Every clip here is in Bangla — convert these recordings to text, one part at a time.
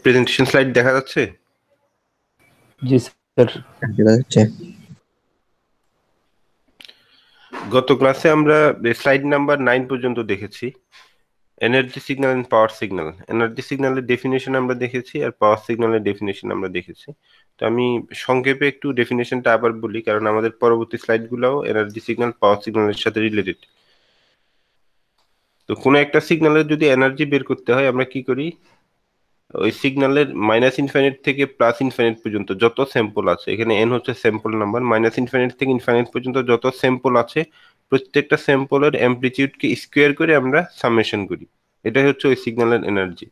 প্রেজেন্টেশন স্লাইড দেখা যাচ্ছে? জি স্যার। দেখা যাচ্ছে। গত ক্লাসে আমরা স্লাইড নাম্বার 9 পর্যন্ত দেখেছি। Energy signal and power signal. Energy সিগন্যালের ডেফিনেশন আমরা দেখেছি আর পাওয়ার সিগন্যালের ডেফিনেশন আমরা দেখেছি। তো আমি সংক্ষেপে একটু ডেফিনেশনটা আবার বলি, কারণ আমাদের পরবর্তী স্লাইডগুলোও এনার্জি সিগন্যাল পাওয়ার সিগন্যালের সাথে রিলেটেড। তো কোনো একটা সিগন্যালের যদি এনার্জি বের করতে হয় আমরা কি করি? ওই সিগন্যালের মাইনাস ইনফিনিট থেকে প্লাস ইনফিনিট পর্যন্ত যত স্যাম্পল আছে, এখানে এন হচ্ছে স্যাম্পল নাম্বার, মাইনাস ইনফিনিট থেকে ইনফিনিট পর্যন্ত যত স্যাম্পল আছে প্রত্যেকটা স্যাম্পলের অ্যামপ্লিটিউডকে স্কোয়ার করে আমরা সামেশন করি। এটাই হচ্ছে ওই সিগন্যালের এনার্জি।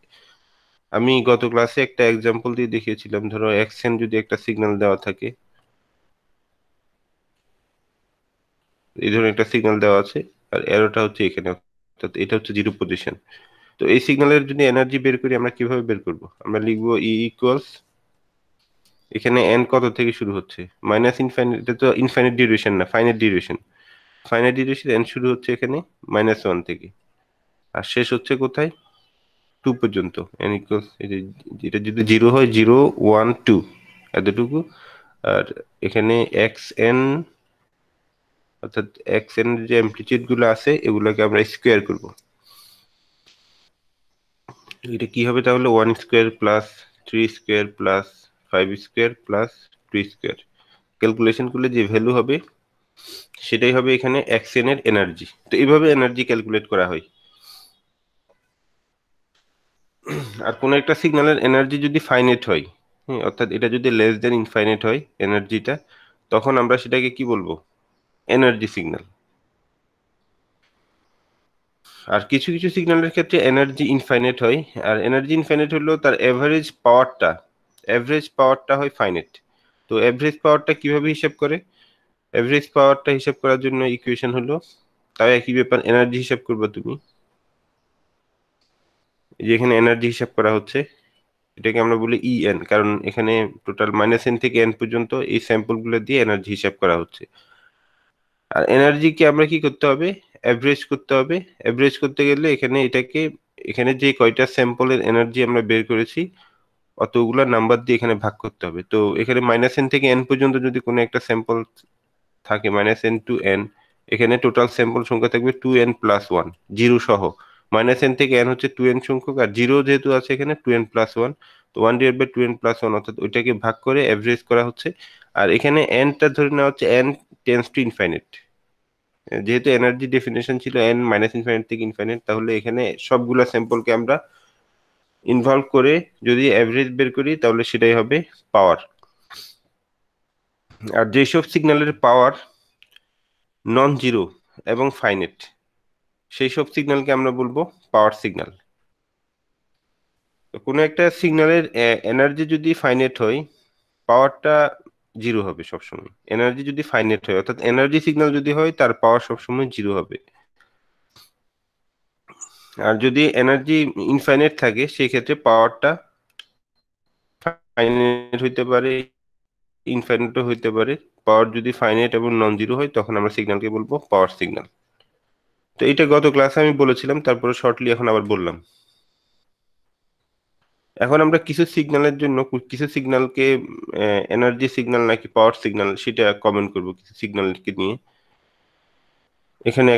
আমি গত ক্লাসে একটা এক্সাম্পল দিয়ে দেখিয়েছিলাম, ধরো এক্সএন যদি একটা সিগন্যাল দেওয়া থাকে, এই ধরনের একটা সিগন্যাল দেওয়া আছে আর এরোটা হচ্ছে এখানে, অর্থাৎ এটা হচ্ছে জিরো পজিশন। তো এই সিগন্যালের যদি এনার্জি বের করি আমরা কিভাবে বের করব? আমরা লিখবো ই ইকুয়ালস, এখানে এন কত থেকে শুরু হচ্ছে? মাইনাস ইনফাইনাইট, এটা তো ইনফাইনাইট ডিউরেশন না, finite duration. Finite duration N শুরু হচ্ছে এখানে -1 থেকে, আর শেষ হচ্ছে কোথায়? 2 পর্যন্ত। এন ইকুয়ালস, এটা যদি 0 হয় 0 1 2 এতটুকু। আর এখানে এক্স এন, অর্থাৎ এক্স এন যে অ্যামপ্লিটিউড গুলো আছে এগুলোকে আমরা স্কোয়ার করব। এটা কি হবে তাহলে? 1 square plus 3 square plus 5 square plus 2 square. Calculation করলে যে ভ্যালু হবে সেটাই হবে এখানে এক্সএন এর এনার্জি। তো এইভাবে এনার্জি ক্যালকুলেট করা হয়। আর কোন একটা সিগন্যালের এনার্জি যদি ফাইনাইট হয়, হ্যাঁ, অর্থাৎ এটা যদি লেস দেন ইনফাইনাইট হয় এনার্জিটা, তখন আমরা সেটাকে কি বলবো? Energy signal. আর কিছু কিছু সিগন্যালের ক্ষেত্রে এনার্জি ইনফাইনাইট হয়, আর এনার্জি ইনফাইনাইট হলেও তার এভারেজ পাওয়ারটা হয় ফাইনাইট। তো এভারেজ পাওয়ারটা কিভাবে হিসাব করে? এভারেজ পাওয়ারটা হিসাব করার জন্য ইকুয়েশন হলো, তাও একই ব্যাপার, এনার্জি হিসাব করবে তুমি। এই যে এখানে এনার্জি হিসাব করা হচ্ছে, এটাকে আমরা বলি ইএন, কারণ এখানে টোটাল -n থেকে n পর্যন্ত এই স্যাম্পল গুলো দিয়ে এনার্জি হিসাব করা হচ্ছে। আর এনার্জিকে আমরা কি করতে হবে? অ্যাভারেজ করতে হবে। অ্যাভারেজ করতে গেলে এখানে যে কয়টা স্যাম্পলের এনার্জি আমরা বের করেছি অতগুলা নাম্বার দিয়ে এখানে ভাগ করতে হবে। তো এখানে -n থেকে n পর্যন্ত যদি কোনো একটা স্যাম্পল থাকে, -n to n, এখানে টোটাল স্যাম্পল সংখ্যা থাকবে 2n প্লাস 1, জিরো সহ। -n থেকে n হচ্ছে 2n সংখ্যক, আর জিরো যেহেতু আছে এখানে 2n প্লাস 1, তো 1/2n প্লাস 1, অর্থাৎ ওইটাকে ভাগ করে এভারেজ করা হচ্ছে। আর এখানে n টা ধরে নেওয়া হচ্ছে n টেন্স টু ইনফাইনাইট। যেহেতু এনার্জি ডেফিনেশন ছিল n -ইনফাইনাইট থেকে ইনফাইনাইট, তাহলে এখানে সবগুলা স্যাম্পলকে আমরা ইনভলভ করে যদি এভারেজ বের করি তাহলে সেটাই হবে পাওয়ার। আর যেসব সিগন্যালের পাওয়ার নন জিরো এবং ফাইনাইট, সেই সব সিগন্যালকে আমরা বলবো পাওয়ার সিগন্যাল। কোনো একটা সিগন্যালের এনার্জি যদি ফাইনাইট হয়, পাওয়ারটা জিরো হবে সবসময়। এনার্জি যদি ফাইনাইট হয়, অর্থাৎ এনার্জি সিগন্যাল যদি হয়, তার পাওয়ার সবসময় জিরো হবে। আর যদি এনার্জি ইনফাইনাইট থাকে সেই ক্ষেত্রে পাওয়ারটা ফাইনাইট হইতে পারে, ইনফাইনাইটও হইতে পারে। পাওয়ার যদি ফাইনাইট এবং নন জিরো হয় তখন আমরা সিগন্যালকে বলবো পাওয়ার সিগন্যাল। তো এটা গত ক্লাসে আমি বলেছিলাম, তারপরে শর্টলি এখন আবার বললাম। এখন আমরা কিছু সিগন্যালের জন্য কিছু সিগন্যালকে এনার্জি সিগন্যাল নাকি পাওয়ার সিগন্যাল সেটা কমেন্ট করব কিছু সিগন্যালকে নিয়ে। এখানে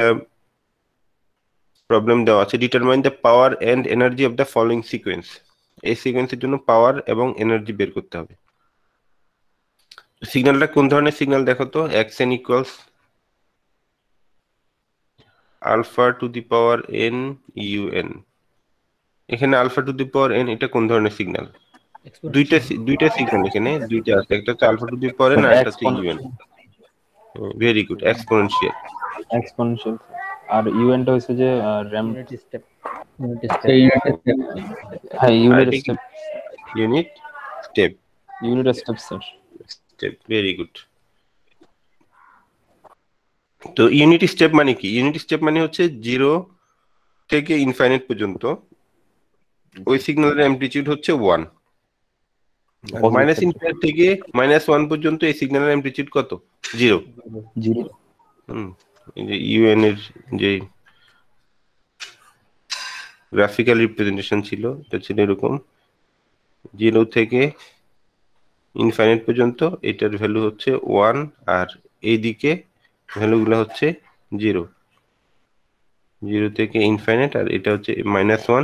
প্রবলেম দেওয়া আছে, determine the power and energy of the following sequence. এই সিকোয়েন্সের জন্য পাওয়ার এবং এনার্জি বের করতে হবে। সিগন্যালটা কোন ধরনের সিগন্যাল দেখো তো? xn equals alpha to the power n un। এখানে alpha to the power n এটা কোন ধরনের সিগন্যাল? দুইটা সিগন্যাল এখানে দুইটা আছে, একটা হচ্ছে alpha to the power n আর একটা হচ্ছে un। Very good, exponential. Exponential. আর ইউএনটা হচ্ছে যে র্যাম। ইউনিট স্টেপ হ্যাঁ, unit step. Unit step. Unit step sir. Step, very good. তো ইউনিট স্টেপ মানে কি? ইউনিট স্টেপ মানে হচ্ছে 0 থেকে ইনফাইনাইট পর্যন্ত ওই সিগন্যালের অ্যামপ্লিটিউড হচ্ছে 1। মাইনাস ইনফিনিট থেকে -1 পর্যন্ত এই সিগন্যালের অ্যামপ্লিটিউড কত? 0। এই যে ইউএন এর যে গ্রাফিক্যাল রিপ্রেজেন্টেশন ছিল এটা ছিল এরকম, 0 থেকে ইনফাইনাইট পর্যন্ত এটার ভ্যালু হচ্ছে 1, আর এইদিকে ভ্যালুগুলো হচ্ছে 0 থেকে ইনফাইনাইট, আর এটা হচ্ছে -1।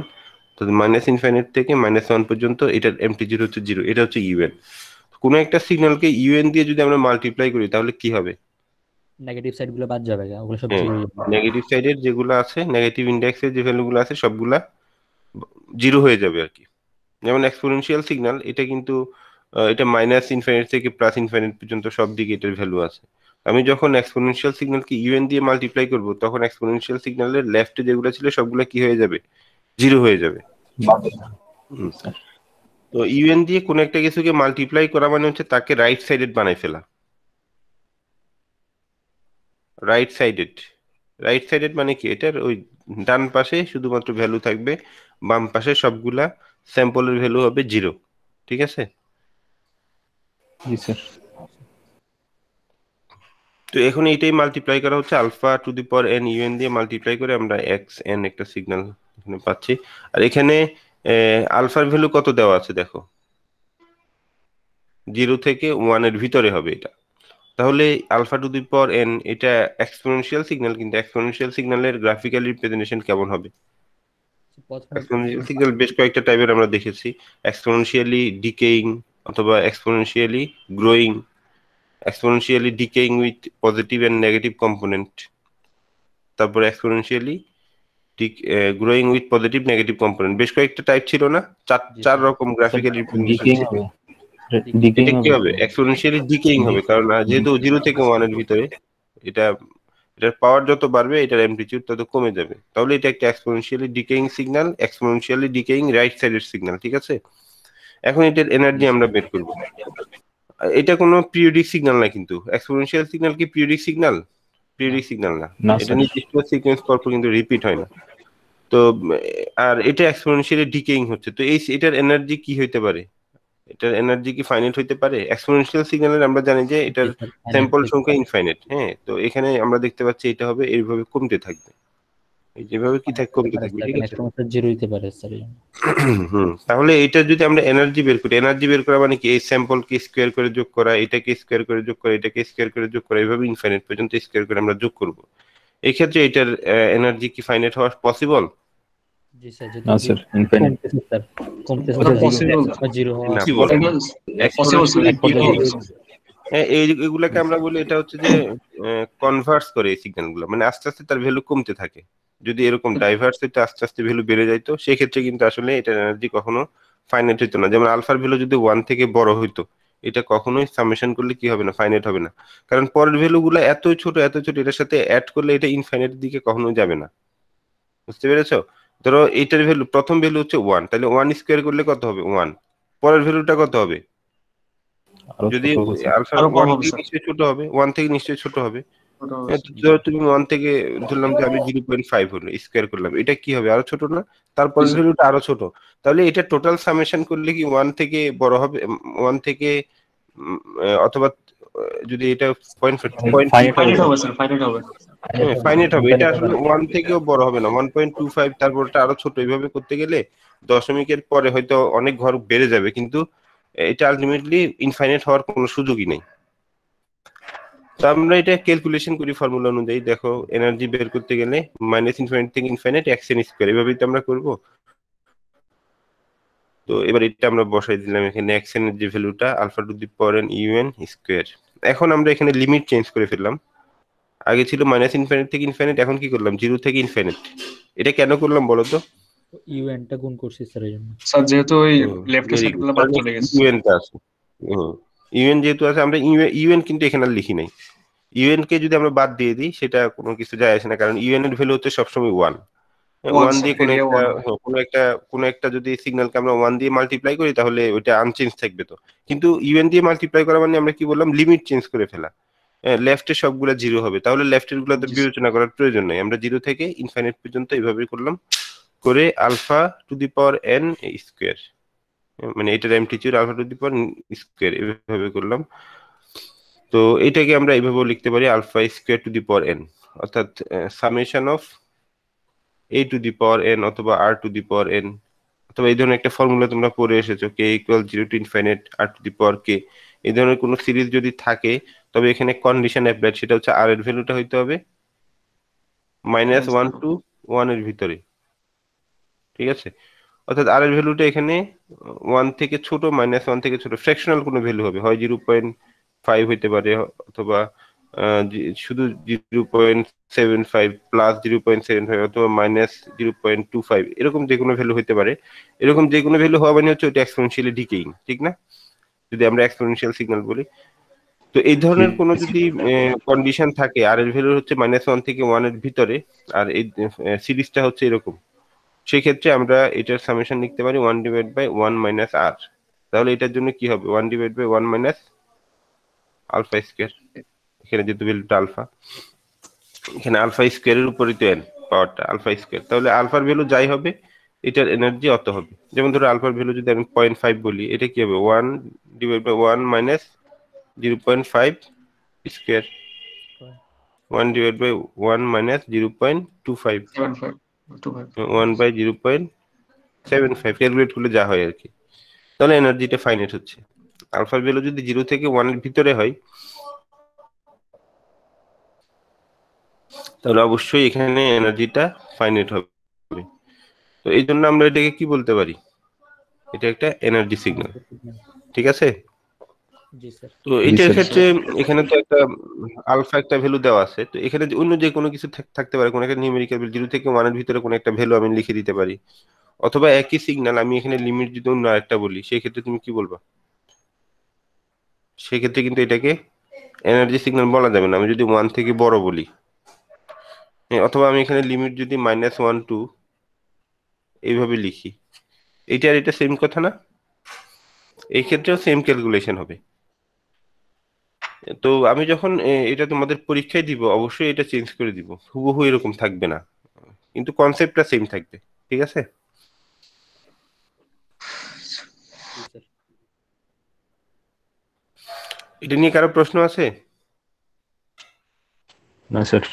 তো মাইনাস ইনফাইনাইট থেকে -1 পর্যন্ত এটার অ্যামপ্লিটিউড হচ্ছে 0। এটা হচ্ছে ইউএন। কোনো একটা সিগন্যালকে ইউএন দিয়ে যদি আমরা মাল্টিপ্লাই করি তাহলে কি হবে? নেগেটিভ সাইড গুলো বাদ যাবে, ওগুলো সব হ্যাঁ, জিরো। নেগেটিভ সাইডের যেগুলো আছে, নেগেটিভ ইন্ডেক্সের যে ভ্যালুগুলো আছে সবগুলা 0 হয়ে যাবে আর কি। যেমন এক্সপোনেনশিয়াল সিগন্যাল, এটা কিন্তু এটা মাইনাস ইনফিনিট থেকে প্লাস ইনফিনিট পর্যন্ত সব দিকে এটার ভ্যালু আছে। আমি যখন এক্সপোনেনশিয়াল সিগন্যালকে ইউএন দিয়ে মাল্টিপ্লাই করব তখন এক্সপোনেনশিয়াল সিগন্যালের লেফটে যেগুলো ছিল সবগুলো কি হয়ে যাবে? 0 হয়ে যাবে। তো ইউএন দিয়ে কোন একটা কিছুকে মাল্টিপ্লাই করা মানে হচ্ছে তাকে রাইট সাইডেড বানাই ফেলা। রাইট সাইডেড মানে কি? এটার ওই ডান পাশে শুধুমাত্র ভ্যালু থাকবে, বাম পাশে সবগুলা স্যাম্পলের ভ্যালু হবে 0। ঠিক আছে? জি স্যার। তো এখন এটাই মাল্টিপ্লাই করা হচ্ছে alpha to the power n u n দিয়ে মাল্টিপ্লাই করে আমরা এক্স এন একটা সিগন্যাল এখানে পাচ্ছি। আর এখানে আলফার ভ্যালু কত দেওয়া আছে দেখো, 0 থেকে 1 এর ভিতরে হবে এটা। তাহলে alpha to the power n এটা এক্সপোনেনশিয়াল সিগন্যাল, কিন্তু এক্সপোনেনশিয়াল সিগন্যালের গ্রাফিক্যাল রিপ্রেজেন্টেশন কেমন হবে? এক্সপোনেনশিয়াল সিগন্যাল বেশ কয়েকটা টাইপের আমরা দেখেছি, এক্সপোনেনশিয়ালি ডিকেইং অথবা exponentially growing, exponentially decaying with positive and negative component, তারপর exponentially growing with positive negative component। বেশ কয়েকটা টাইপ ছিল না? চার রকম গ্রাফিক্যাল রিপ্রেজেন্টেশন ডিকেইং ছিল। হবে, এটা কি হবে? এক্সপোনেনশিয়ালি ডিকেইং হবে, কারণ যেহেতু 0 থেকে 1 এর ভিতরে এটা, এটার পাওয়ার যত বাড়বে এটার অ্যামপ্লিটিউড তত কমে যাবে। তাহলে এটা একটা exponentially decaying signal, exponentially decaying right সাইডের সিগন্যাল। ঠিক আছে? এখন এটার এনার্জি আমরা বের করব। এটা কোনো পিরিয়ডিক সিগন্যাল না, কিন্তু এক্সপোনেনশিয়াল সিগন্যাল কি পিরিয়ডিক সিগন্যাল? পিরিয়ডিক সিগন্যাল না, না এটা স্যার। নির্দিষ্ট সিকোয়েন্স পরপর কিন্তু রিপিট হয় না। তো আর এটা এক্সপোনেনশিয়ালি ডিকেইং হচ্ছে, তো এটার এনার্জি কি হইতে পারে? এটার এনার্জি কি ফাইনাইট হইতে পারে? এক্সপোনেনশিয়াল সিগন্যালের আমরা জানি যে এটার স্যাম্পল সংখ্যা ইনফাইনাইট। হ্যাঁ, তো এখানে আমরা দেখতে পাচ্ছি এটা হবে এইভাবে কমতে থাকবে, এই যেভাবে কি কমতে থাকবে। ঠিক আছে? জিরো হইতে পারে স্যার। তাহলে এটা যদি আমরা এনার্জি বের করি, এনার্জি বের করা মানে কি? এই স্যাম্পলকে স্কোয়ার করে যোগ করা, এটাকে স্কোয়ার করে যোগ করা, এটাকে স্কোয়ার করে যোগ করা, এইভাবে ইনফাইনাইট পর্যন্ত স্কোয়ার করে আমরা যোগ করব। এই ক্ষেত্রে এটার এনার্জি কি ফাইনাইট হওয়া পসিবল? জি স্যার। না স্যার, ইনফাইনাইট। এইগুলাকে আমরা বলি এটা হচ্ছে যে কনভার্স করে এই সিগন্যালগুলো, মানে আস্তে আস্তে তার ভ্যালু কমতে থাকে। যদি এরকম ডাইভার্স হইতো, আস্তে আস্তে ভ্যালু বেড়ে যাইতো, সেক্ষেত্রে কিন্তু আসলে এটার এনার্জি কখনো ফাইনাইট হইতো না। যেমন আলফার ভ্যালু যদি 1 থেকে বড় হইতো, এটা কখনোই সামেশন করলে কি হবে না? ফাইনাইট হবে না। কারণ পরের ভ্যালু গুলো এত ছোট এটার সাথে অ্যাড করলে এটা ইনফাইনাইটের দিকে কখনোই যাবে না। বুঝতে পেরেছো? ধরো এইটার ভ্যালু, প্রথম ভ্যালু হচ্ছে 1, তাহলে 1 স্কোয়ার করলে কত হবে? 1। পরের ভ্যালুটা কত হবে? যদি আলফা 1 থেকে নিশ্চয়ই ছোট হবে, 1 থেকে নিশ্চয়ই ছোট হবে। ধরো তুমি 1 থেকে ধরলাম যে আমি 0.5 হলো, স্কোয়ার করলাম, এটা কি হবে? আরো ছোট না? তারপরের ভ্যালুটা আরো ছোট। তাহলে এটা টোটাল সামেশন করলে কি 1 থেকে বড় হবে? 1 থেকে অথবা যদি এটা ফাইনাইট হবে, এটা আসলে 1 থেকেও বড় হবে না, 1.25, তারপরটা আরো ছোট। এইভাবে করতে গেলে দশমিকের পরে হয়তো অনেক ঘর বেড়ে যাবে, কিন্তু এটা আলটিমেটলি ইনফাইনাইট হওয়ার কোনো সুযোগই নেই। তো আমরা এটা ক্যালকুলেশন করি ফর্মুলা অনুযায়ী। দেখো, এনার্জি বের করতে গেলে -ইনফাইনাইট থেকে ইনফাইনাইট এক্স এন স্কয়ার, এভাবেই তো আমরা করব। তো এবার এটা আমরা বসাই দিলাম এখানে, এক্স এন এর যে ভ্যালুটা alpha to the power n u n square. এখন আমরা এখানে লিমিট চেঞ্জ করে ফেললাম। আগে ছিল -ইনফাইনাইট থেকে ইনফাইনাইট, এখন কি করলাম? 0 থেকে ইনফাইনাইট। এটা কেন করলাম বলো তো? ইউএনটা গুণ করছি স্যার এই জন্য। স্যার যেহেতু ওই লেফট সাইড গুলো বাদ চলে গেছে, ইউএনটা আছে। ইউএন যেহেতু আছে, আমরা ইউএন কিন্তু এখানে আর লিখি নাই। ইউএন কে যদি আমরা বাদ দিয়ে দিই সেটা কোনো কিছু যায় আসে না, কারণ ইউএন এর ভ্যালু হচ্ছে সবসময় 1। 1 দিয়ে কোনো একটা যদি সিগন্যালকে আমরা 1 দিয়ে মাল্টিপ্লাই করি তাহলে ওইটা আনচেঞ্জ থাকবে। তো কিন্তু ইউএন দিয়ে মাল্টিপ্লাই করা মানে আমরা কি বললাম? লিমিট চেঞ্জ করে ফেলা। লেফটের সবগুলা 0 হবে, তাহলে লেফটের গুলো তো বিবেচনা করার প্রয়োজন নাই। আমরা 0 থেকে ইনফাইনাইট পর্যন্ত এইভাবে করলাম, করে alpha to the power n square, মানে এটার amplitude alpha to the power square, এইভাবে করলাম। তো এটাকে আমরা এইভাবে লিখতে পারি alpha square to the power n, অর্থাৎ summation of a to the power n অথবা r to the power n অথবা এই ধরনের একটা ফর্মুলা তোমরা পড়ে এসেছো, k equal 0 to infinite r to the power k, এই ধরনের কোনো সিরিজ যদি থাকে তবে এখানে কন্ডিশন অ্যাপ্লাইড, সেটা হচ্ছে আর এর ভ্যালুটা হইতে হবে -1 টু 1 এর ভিতরে, ঠিক আছে? অর্থাৎ আর এর ভ্যালুটা এখানে 1 থেকে ছোট, -1 থেকে ছোট, ফ্র্যাকশনাল কোনো ভ্যালু হবে, হয় 0.5 হইতে পারে, অথবা শুধু 0.75 প্লাস 0.75 অথবা -0.25, এরকম যে কোনো ভ্যালু হইতে পারে। এরকম যে কোনো ভ্যালু হওয়া মানে হচ্ছে ওটা এক্সপোনেনশিয়ালি ডিকেইং, ঠিক না? যদি আমরা এক্সপোনেনশিয়াল সিগন্যাল বলি, তো এই ধরনের কোনো যদি কন্ডিশন থাকে আর এর ভ্যালু হচ্ছে -1 থেকে 1 এর ভিতরে, আর এই সিরিজটা হচ্ছে এরকম, সেই ক্ষেত্রে আমরা এটার সামেশন লিখতে পারি 1/1 মাইনাস আর। তাহলে এটার জন্য কি হবে 1/1 মাইনাস আলফা স্কয়ার, এখানে যেহেতু ভ্যালুটা আলফা, এখানে আলফা স্কয়ারের উপরে তো এন পাওয়ারটা আলফা স্কয়ার, তাহলে আলফার ভ্যালু যাই হবে এটার এনার্জি অত হবে। যেমন ধরো আলফার ভ্যালু যদি আমি 0.5 বলি, এটা কি হবে 1/1 মাইনাস 0.5 স্কয়ার, 1/1 মাইনাস 0.25, 1/0.75, ক্যালকুলেট করলে যা হয় আর কি। তাহলে এনার্জিটা ফাইনাইট হচ্ছে। আলফার ভ্যালু যদি 0 থেকে 1 এর ভিতরে হয় তাহলে অবশ্যই এখানে এনার্জিটা ফাইনাইট হবে। তো এই জন্য আমরা এটাকে কি বলতে পারি, এটা একটা এনার্জি সিগন্যাল, ঠিক আছে? জি স্যার। তো এটার ক্ষেত্রে এখানে তো একটা আলফা একটা ভ্যালু দেওয়া আছে, তো এখানে অন্য যে কোনো কিছু থাকতে পারে, কোনো একটা নিউমেরিক্যাল ভ্যালু 0 থেকে 1 এর ভিতরে কোনো একটা ভ্যালু আমি লিখে দিতে পারি, অথবা একই সিগন্যাল আমি এখানে লিমিট যদি অন্য আরেকটা বলি, সেই ক্ষেত্রে তুমি কি বলবা? সেক্ষেত্রে কিন্তু এটাকে এনার্জি সিগন্যাল বলা যাবে না, আমি যদি 1 থেকে বড় বলি, অথবা আমি এখানে লিমিট যদি -1 টু এইভাবে লিখি, এইটা আর এটা সেম কথা না? এই ক্ষেত্রেও সেম ক্যালকুলেশন হবে। তো আমি যখন এটা তোমাদের পরীক্ষায় দিব অবশ্যই এটা চেঞ্জ করে দিব, হুবহু এরকম থাকবে না, কিন্তু কনসেপ্টটা সেম থাকবে, ঠিক আছে? জি স্যার। এটা নিয়ে কারো প্রশ্ন আছে? না স্যার।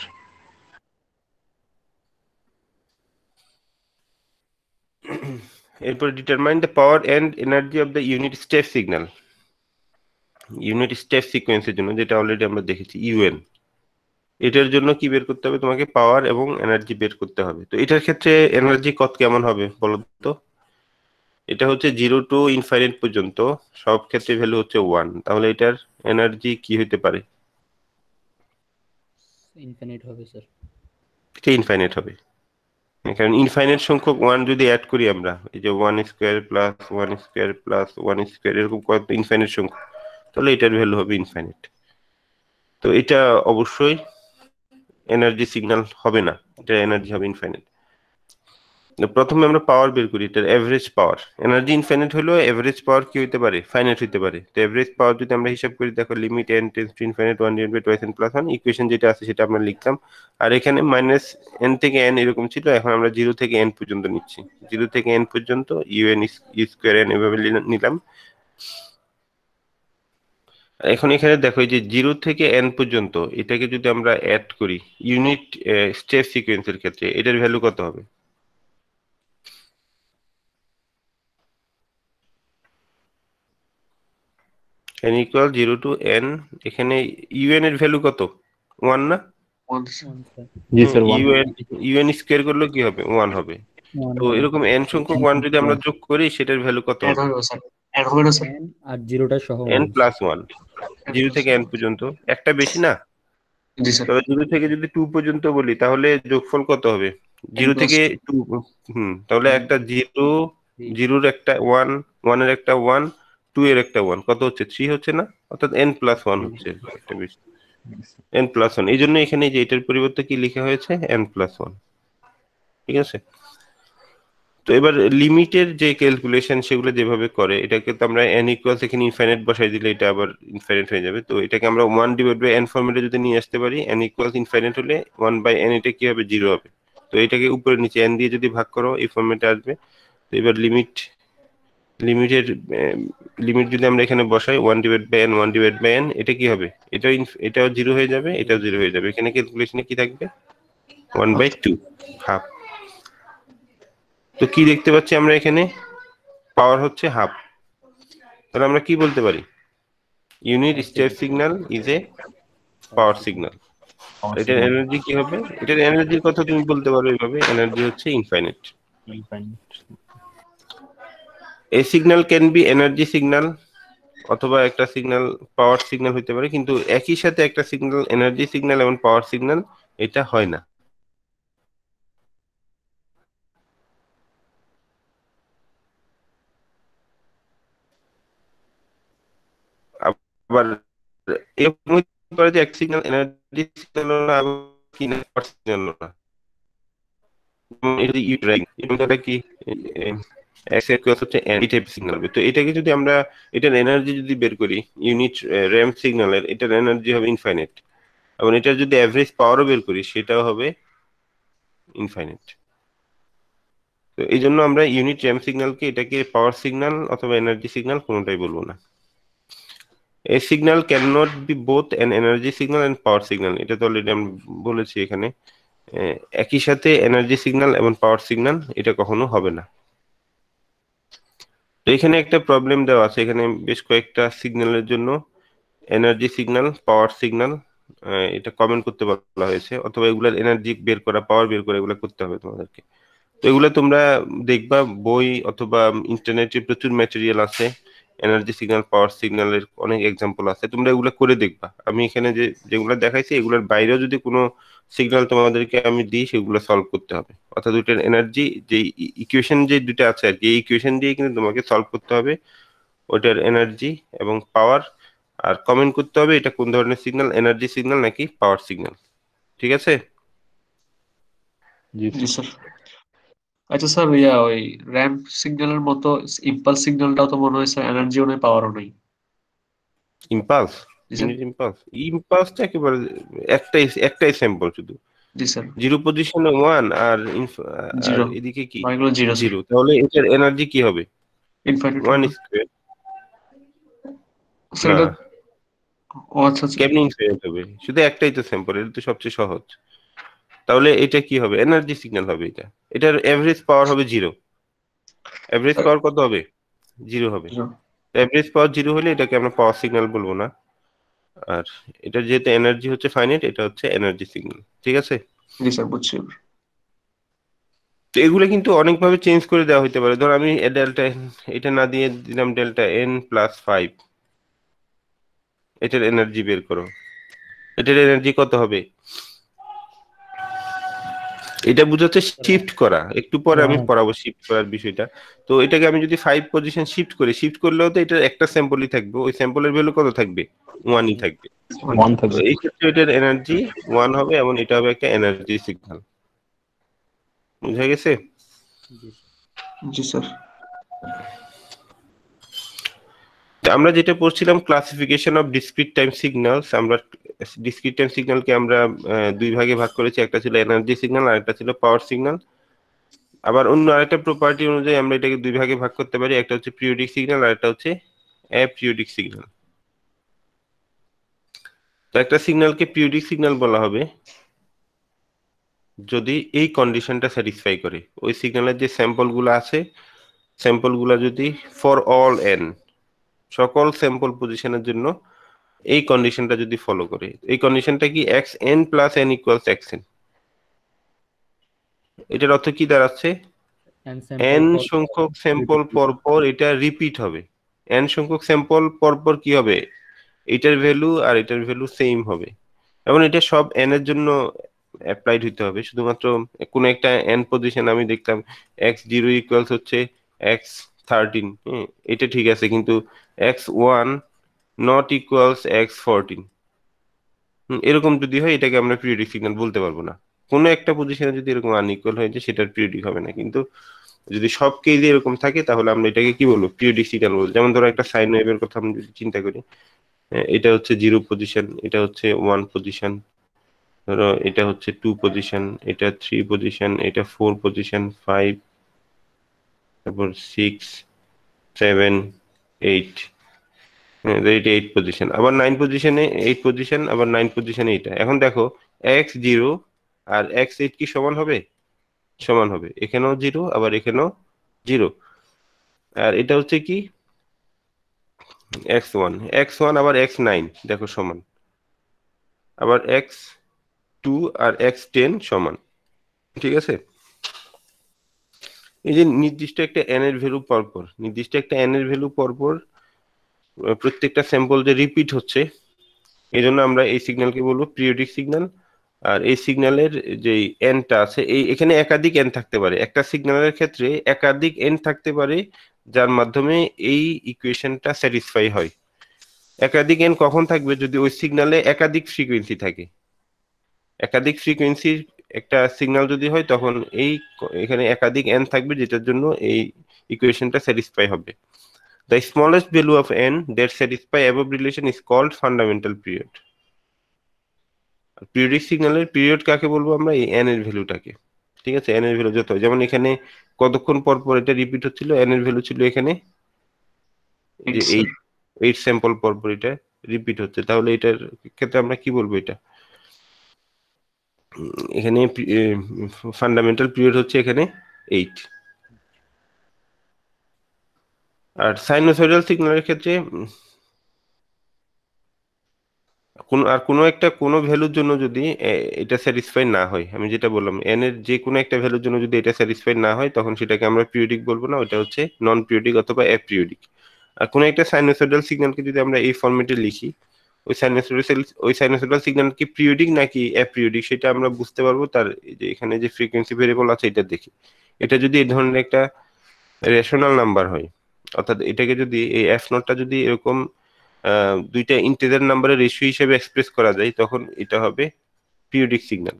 এরপর determine the power and energy of the unit step signal, unit step সিকোয়েন্সের জন্য, যেটা অলরেডি আমরা দেখেছি ইউএন, এটার জন্য কি বের করতে হবে তোমাকে? পাওয়ার এবং এনার্জি বের করতে হবে। তো এটার ক্ষেত্রে এনার্জি কত কেমন হবে বলো তো? এটা হচ্ছে 0 টু ইনফাইনাইট পর্যন্ত, সব ক্ষেত্রে ভ্যালু হচ্ছে 1, তাহলে এটার এনার্জি কি হতে পারে? ইনফিনিট হবে স্যার। এটা ইনফাইনাইট হবে, কারণ ইনফাইনাইট সংখ্যক 1 যদি অ্যাড করি আমরা, এই যে 1 square plus 1 square plus 1 square, এরকম কত ইনফাইনাইট সংখ্যা, তাহলে এটার ভ্যালু হবে ইনফাইনাইট। তো এটা অবশ্যই এনার্জি সিগন্যাল হবে না, এটা এনার্জি হবে ইনফাইনাইট। প্রথমে আমরা পাওয়ার বের করি, এটার এভারেজ পাওয়ার। এনার্জি ইনফাইনাইট হলেও এভারেজ পাওয়ার কি হতে পারে? ফাইনাইট হতে পারে। তো এভারেজ পাওয়ার যদি আমরা হিসাব করি, দেখো limit n tends to infinite 1/2n plus 1, equation যেটা আছে সেটা আমরা লিখতাম, আর এখানে -n থেকে n এরকম ছিল, এখন আমরা 0 থেকে n পর্যন্ত নিচ্ছি, 0 থেকে n পর্যন্ত un স্কয়ার n এভাবে নিলাম। এখন এখানে দেখো এই যে 0 থেকে n পর্যন্ত, এটাকে যদি আমরা অ্যাড করি ইউনিট স্টেপ সিকোয়েন্সের ক্ষেত্রে, এটার ভ্যালু কত হবে? n ইকুয়াল 0 টু n, এখানে un এর ভ্যালু কত? 1 না? জি স্যার। un স্কয়ার করলে কি হবে? 1 হবে। তো এরকম n সংখ্যক 1 যদি আমরা যোগ করি, সেটার ভ্যালু কত হবে? n আর জিরোটা সহ n 1 প্লাস 1, 0 থেকে n পর্যন্ত, একটা বেশি না? জি স্যার। তবে 0 থেকে যদি 2 পর্যন্ত বলি, তাহলে যোগফল কত হবে? 0 থেকে 2, তাহলে একটা 0, 0 এর একটা 1, 1 এর একটা 1, 2 এর একটা 1, কত হচ্ছে? 3 হচ্ছে না? অর্থাৎ n প্লাস 1 হচ্ছে, একটা বেশি, n প্লাস 1। এই জন্য এখানে যে এটার পরিবর্তে কি লিখা হয়েছে? n প্লাস 1, ঠিক আছে? তো এবার লিমিটের যে ক্যালকুলেশন সেগুলো যেভাবে করে, এটাকে তো আমরা n ইকুয়ালস এখানে ইনফাইনাইট বসাই দিলে এটা আবার ইনফাইনাইট হয়ে যাবে। তো এটাকে আমরা 1/n ফর্মেটে যদি নিয়ে আসতে পারি, n ইকুয়ালস ইনফাইনাইট হলে 1/n, এটা কি হবে? 0 হবে। তো এটাকে উপরে নিচে n দিয়ে যদি ভাগ করো এই ফর্মেটে আসবে। তো এবার লিমিটের লিমিট যদি আমরা এখানে বসাই 1/n 1/n, এটা কি হবে? এটাও 0 হয়ে যাবে, এটাও 0 হয়ে যাবে। এখানে ক্যালকুলেশনে কি থাকবে? 1/2, হাফ। তো কি দেখতে পাচ্ছি আমরা এখানে? পাওয়ার হচ্ছে হাফ। তাহলে আমরা কি বলতে পারি? Unit step signal is a power signal. এটার এনার্জি কি হবে? এটার এনার্জির কথা তুমি বলতে পারো এইভাবে, এনার্জি হচ্ছে infinite. A signal can be energy signal, অথবা একটা সিগন্যাল পাওয়ার সিগন্যাল হতে পারে, কিন্তু একই সাথে একটা সিগন্যাল এনার্জি সিগন্যাল এবং পাওয়ার সিগন্যাল এটা হয় না। আবার এরকম হতে পারে যে এক সিগন্যাল এনার্জি সিগন্যাল না, কি না পাওয়ার সিগন্যাল না। এটা ইউরাইং এবং এটা কি এক্স এর ক্রস হচ্ছে এই টাইপ সিগন্যাল হবে। তো এটাকে যদি আমরা এটার এনার্জি যদি বের করি ইউনিট র্যাম্প সিগন্যালের, এটার এনার্জি হবে ইনফাইনাইট, এবং এটার যদি অ্যাভারেজ পাওয়ারও বের করি সেটাও হবে ইনফাইনাইট। তো এই জন্য আমরা ইউনিট র্যাম্প সিগন্যালকে এটাকে পাওয়ার সিগন্যাল অথবা এনার্জি সিগন্যাল কোনোটাই বলবো না। A signal cannot be both an energy signal and power signal, এটা তো অলরেডি আমি বলেছি এখানে। একই সাথে এনার্জি সিগন্যাল এবং পাওয়ার সিগন্যাল এটা কখনো হবে না। তো এখানে একটা প্রবলেম দেওয়া আছে, এখানে বেশ কয়েকটা সিগন্যালের জন্য এনার্জি সিগন্যাল, পাওয়ার সিগন্যাল এটা কমেন্ট করতে বলা হয়েছে, অথবা এগুলার এনার্জি বের করা, পাওয়ার বের করা, এগুলো করতে হবে তোমাদেরকে। তো এগুলো তোমরা দেখবা বই অথবা ইন্টারনেটে প্রচুর ম্যাটেরিয়াল আছে, এনার্জি সিগন্যাল পাওয়ার সিগন্যালের অনেক এক্সাম্পল আছে, তোমরা এগুলো করে দেখবা। আমি এখানে যেগুলো দেখাইছি এগুলোর বাইরেও যদি কোনো সিগন্যাল তোমাদেরকে আমি দিই সেগুলো সলভ করতে হবে, অর্থাৎ দুইটার এনার্জি যে ইকুয়েশন যে দুইটা আছে আর কি, এই ইকুয়েশন দিয়ে কিন্তু তোমাকে সলভ করতে হবে ওইটার এনার্জি এবং পাওয়ার, আর কমেন্ট করতে হবে এটা কোন ধরনের সিগন্যাল, এনার্জি সিগন্যাল নাকি পাওয়ার সিগন্যাল। ঠিক আছে? জি স্যার। আচ্ছা স্যার, ওই র্যাম্প সিগন্যালের মতো ইম্পালস সিগন্যালটাও তো মনে হয় স্যার এনার্জিও নেই পাওয়ারও নেই। ইম্পালস, জি স্যার। ইউনিট ইম্পালস, ইম্পালসটা একেবারে একটাই স্যাম্পল শুধু, জি স্যার। জিরো পজিশনে ওয়ান আর আর জিরো, এদিকে কি বাকিগুলো জিরো স্যার। জিরো, তাহলে এটার এনার্জি কি হবে? ইনফাইনাইট ওয়ান হবে স্কোয়ার স্যার না, এটা। ও আচ্ছা আচ্ছা। কেমনি ইনফিনিট হবে? শুধু একটাই তো স্যাম্পল, এটা তো সবচেয়ে সহজ। তাহলে এটা কি হবে? এনার্জি সিগন্যাল হবে এটা। এটার এভারেজ পাওয়ার হবে জিরো। এভারেজ পাওয়ার কত হবে? জিরো হবে। জিরো। এভারেজ পাওয়ার জিরো হলে এটাকে আমরা পাওয়ার সিগন্যাল বলবো না। আর এটা যেহেতু এনার্জি হচ্ছে ফাইনাইট, এটা হচ্ছে এনার্জি সিগন্যাল। ঠিক আছে? জি স্যার, বুঝছি এবার। তো এগুলো কিন্তু অনেকভাবে চেঞ্জ করে দেওয়া হতে পারে। ধর আমি ডেল্টা এটা না দিয়ে দিলাম ডেল্টা এন প্লাস 5, এটার এনার্জি বের করো। এটার এনার্জি কত হবে? এটা বুঝাচ্ছে শিফট করা, একটু পরে আমি পড়াবো শিফট করার বিষয়টা। তো এটাকে আমি যদি 5 পজিশন শিফট করি, শিফট করলেও তো এটা একটা স্যাম্পলই থাকবে, ওই স্যাম্পলের ভ্যালু কত থাকবে? 1ই থাকবে। ওয়ান তো থাকবে। এই ক্ষেত্রে এটার এনার্জি 1 হবে, এবং এটা হবে একটা এনার্জি সিগন্যাল। বুঝা গেছে? জি স্যার। আমরা যেটা পড়ছিলাম classification of discrete time signals, আমরা ডিসক্রিট টাইম সিগন্যালকে আমরা দুই ভাগে ভাগ করেছি, একটা ছিল এনার্জি সিগন্যাল আর একটা ছিল পাওয়ার সিগন্যাল। আবার অন্য আরেকটা প্রপার্টি অনুযায়ী আমরা এটাকে দুই ভাগে ভাগ করতে পারি, একটা হচ্ছে পিরিয়ডিক সিগন্যাল আর একটা হচ্ছে অ্যাপিরিয়ডিক সিগন্যাল। তো একটা সিগন্যালকে পিরিয়ডিক সিগন্যাল বলা হবে যদি এই কন্ডিশনটা স্যাটিসফাই করে, ওই সিগন্যালের যে স্যাম্পল গুলো আছে, স্যাম্পল গুলা যদি ফর অল এন, সকল স্যাম্পল পজিশনের জন্য এই কন্ডিশনটা যদি ফলো করে। এই কন্ডিশনটা কি? X N plus N equals x N. এটার অর্থ কি দাঁড়াচ্ছে? এন সংখ্যক স্যাম্পল পর পর এটা রিপিট হবে। এন সংখ্যক স্যাম্পল পর পর কি হবে? এটার ভ্যালু আর এটার ভ্যালু সেম হবে, এবং এটা সব এন এর জন্য অ্যাপ্লাইড হইতে হবে। শুধুমাত্র কোন একটা এন পজিশন আমি দেখলাম এক্স জিরো ইকুয়ালস হচ্ছে এক্স 13, এটা ঠিক আছে, কিন্তু x one not equals x 14, এরকম যদি হয় এটাকে আমরা পিরিয়ডিক সিগন্যাল বলতে পারবো না। কোনো একটা পজিশনে যদি এরকম আনইকুয়াল হয়ে যায় সেটার পিরিয়ডিক হবে না, কিন্তু যদি সব কেজে এরকম থাকে তাহলে আমরা এটাকে কি বলবো? পিরিয়ডিক সিগন্যাল বলবো। যেমন ধরো একটা সাইন ওয়েভের কথা আমরা যদি চিন্তা করি, এটা হচ্ছে জিরো পজিশন, এটা হচ্ছে ওয়ান পজিশন, ধরো এটা হচ্ছে টু পজিশন, এটা থ্রি পজিশন, এটা ফোর পজিশন, ফাইভ, তারপর সিক্স, সেভেন, এইট, এটা এইট পজিশন, আবার নাইন পজিশনে এইট পজিশন, আবার নাইন পজিশনে এটা। এখন দেখো এক্স জিরো আর এক্স এইট কি সমান হবে? সমান হবে। এখানেও জিরো আবার এখানেও জিরো। আর এটা হচ্ছে কি x1, x1 আবার x9 দেখো সমান, আবার x2 আর x10 সমান, ঠিক আছে। এই যে নির্দিষ্ট একটা n এর ভ্যালু পরপর, নির্দিষ্ট একটা n এর ভ্যালু পরপর প্রত্যেকটা স্যাম্পল যে রিপিট হচ্ছে, এই জন্য আমরা এই সিগন্যালকে বলবো পিরিয়ডিক সিগন্যাল। আর এই সিগন্যালের যে এনটা আছে, এই এখানে একাধিক এন থাকতে পারে, একটা সিগন্যালের ক্ষেত্রে একাধিক এন থাকতে পারে যার মাধ্যমে এই ইকুয়েশনটা স্যাটিসফাই হয়। একাধিক এন কখন থাকবে? যদি ওই সিগন্যালে একাধিক ফ্রিকোয়েন্সি থাকে। একাধিক ফ্রিকোয়েন্সির একটা সিগন্যাল যদি হয় তখন এখানে একাধিক এন থাকবে, যেটার জন্য এই ইকুয়েশনটা স্যাটিসফাই হবে। The smallest value of n that satisfy above relation is called fundamental period. Periodic সিগন্যালের পিরিয়ড কাকে বলবো আমরা? এই n এর ভ্যালুটাকে, ঠিক আছে। n এর ভ্যালু যত হয়, যেমন এখানে কতক্ষণ পর পর এটা রিপিট হচ্ছিল, n এর ভ্যালু ছিল এখানে যে স্যার। 8 স্যাম্পল পর পর এটা রিপিট হচ্ছে, তাহলে এটার ক্ষেত্রে আমরা কি বলবো? এটা এখানে ফান্ডামেন্টাল পিরিয়ড হচ্ছে এখানে 8। আর সাইনোসয়েডাল সিগন্যালের ক্ষেত্রে কোনো ভ্যালুর জন্য যদি এটা স্যাটিসফাই না হয়, আমি যেটা বললাম n এর যে কোনো একটা ভ্যালুর জন্য যদি এটা স্যাটিসফাই না হয়, তখন সেটাকে আমরা পিরিয়ডিক বলবো না, ওটা হচ্ছে নন পিরিয়ডিক অথবা অ্যাপিরিয়ডিক। আর কোনো একটা সাইনোসয়েডাল সিগন্যালকে যদি আমরা এই ফরম্যাটে লিখি, ওই সাইনোসয়েডাল সিগন্যাল কি পিরিয়ডিক নাকি অ্যাপিরিয়ডিক সেটা আমরা বুঝতে পারবো তার যে এখানে যে ফ্রিকোয়েন্সি ভেরিয়েবল আছে এটা দেখি। এটা যদি এই ধরনের একটা রেশনাল নাম্বার হয়, অর্থাৎ এটাকে যদি এই এফ নটটা যদি এরকম দুইটা ইন্টিজার নাম্বারের রেশিও হিসেবে এক্সপ্রেস করা যায়, তখন এটা হবে পিরিয়ডিক সিগন্যাল।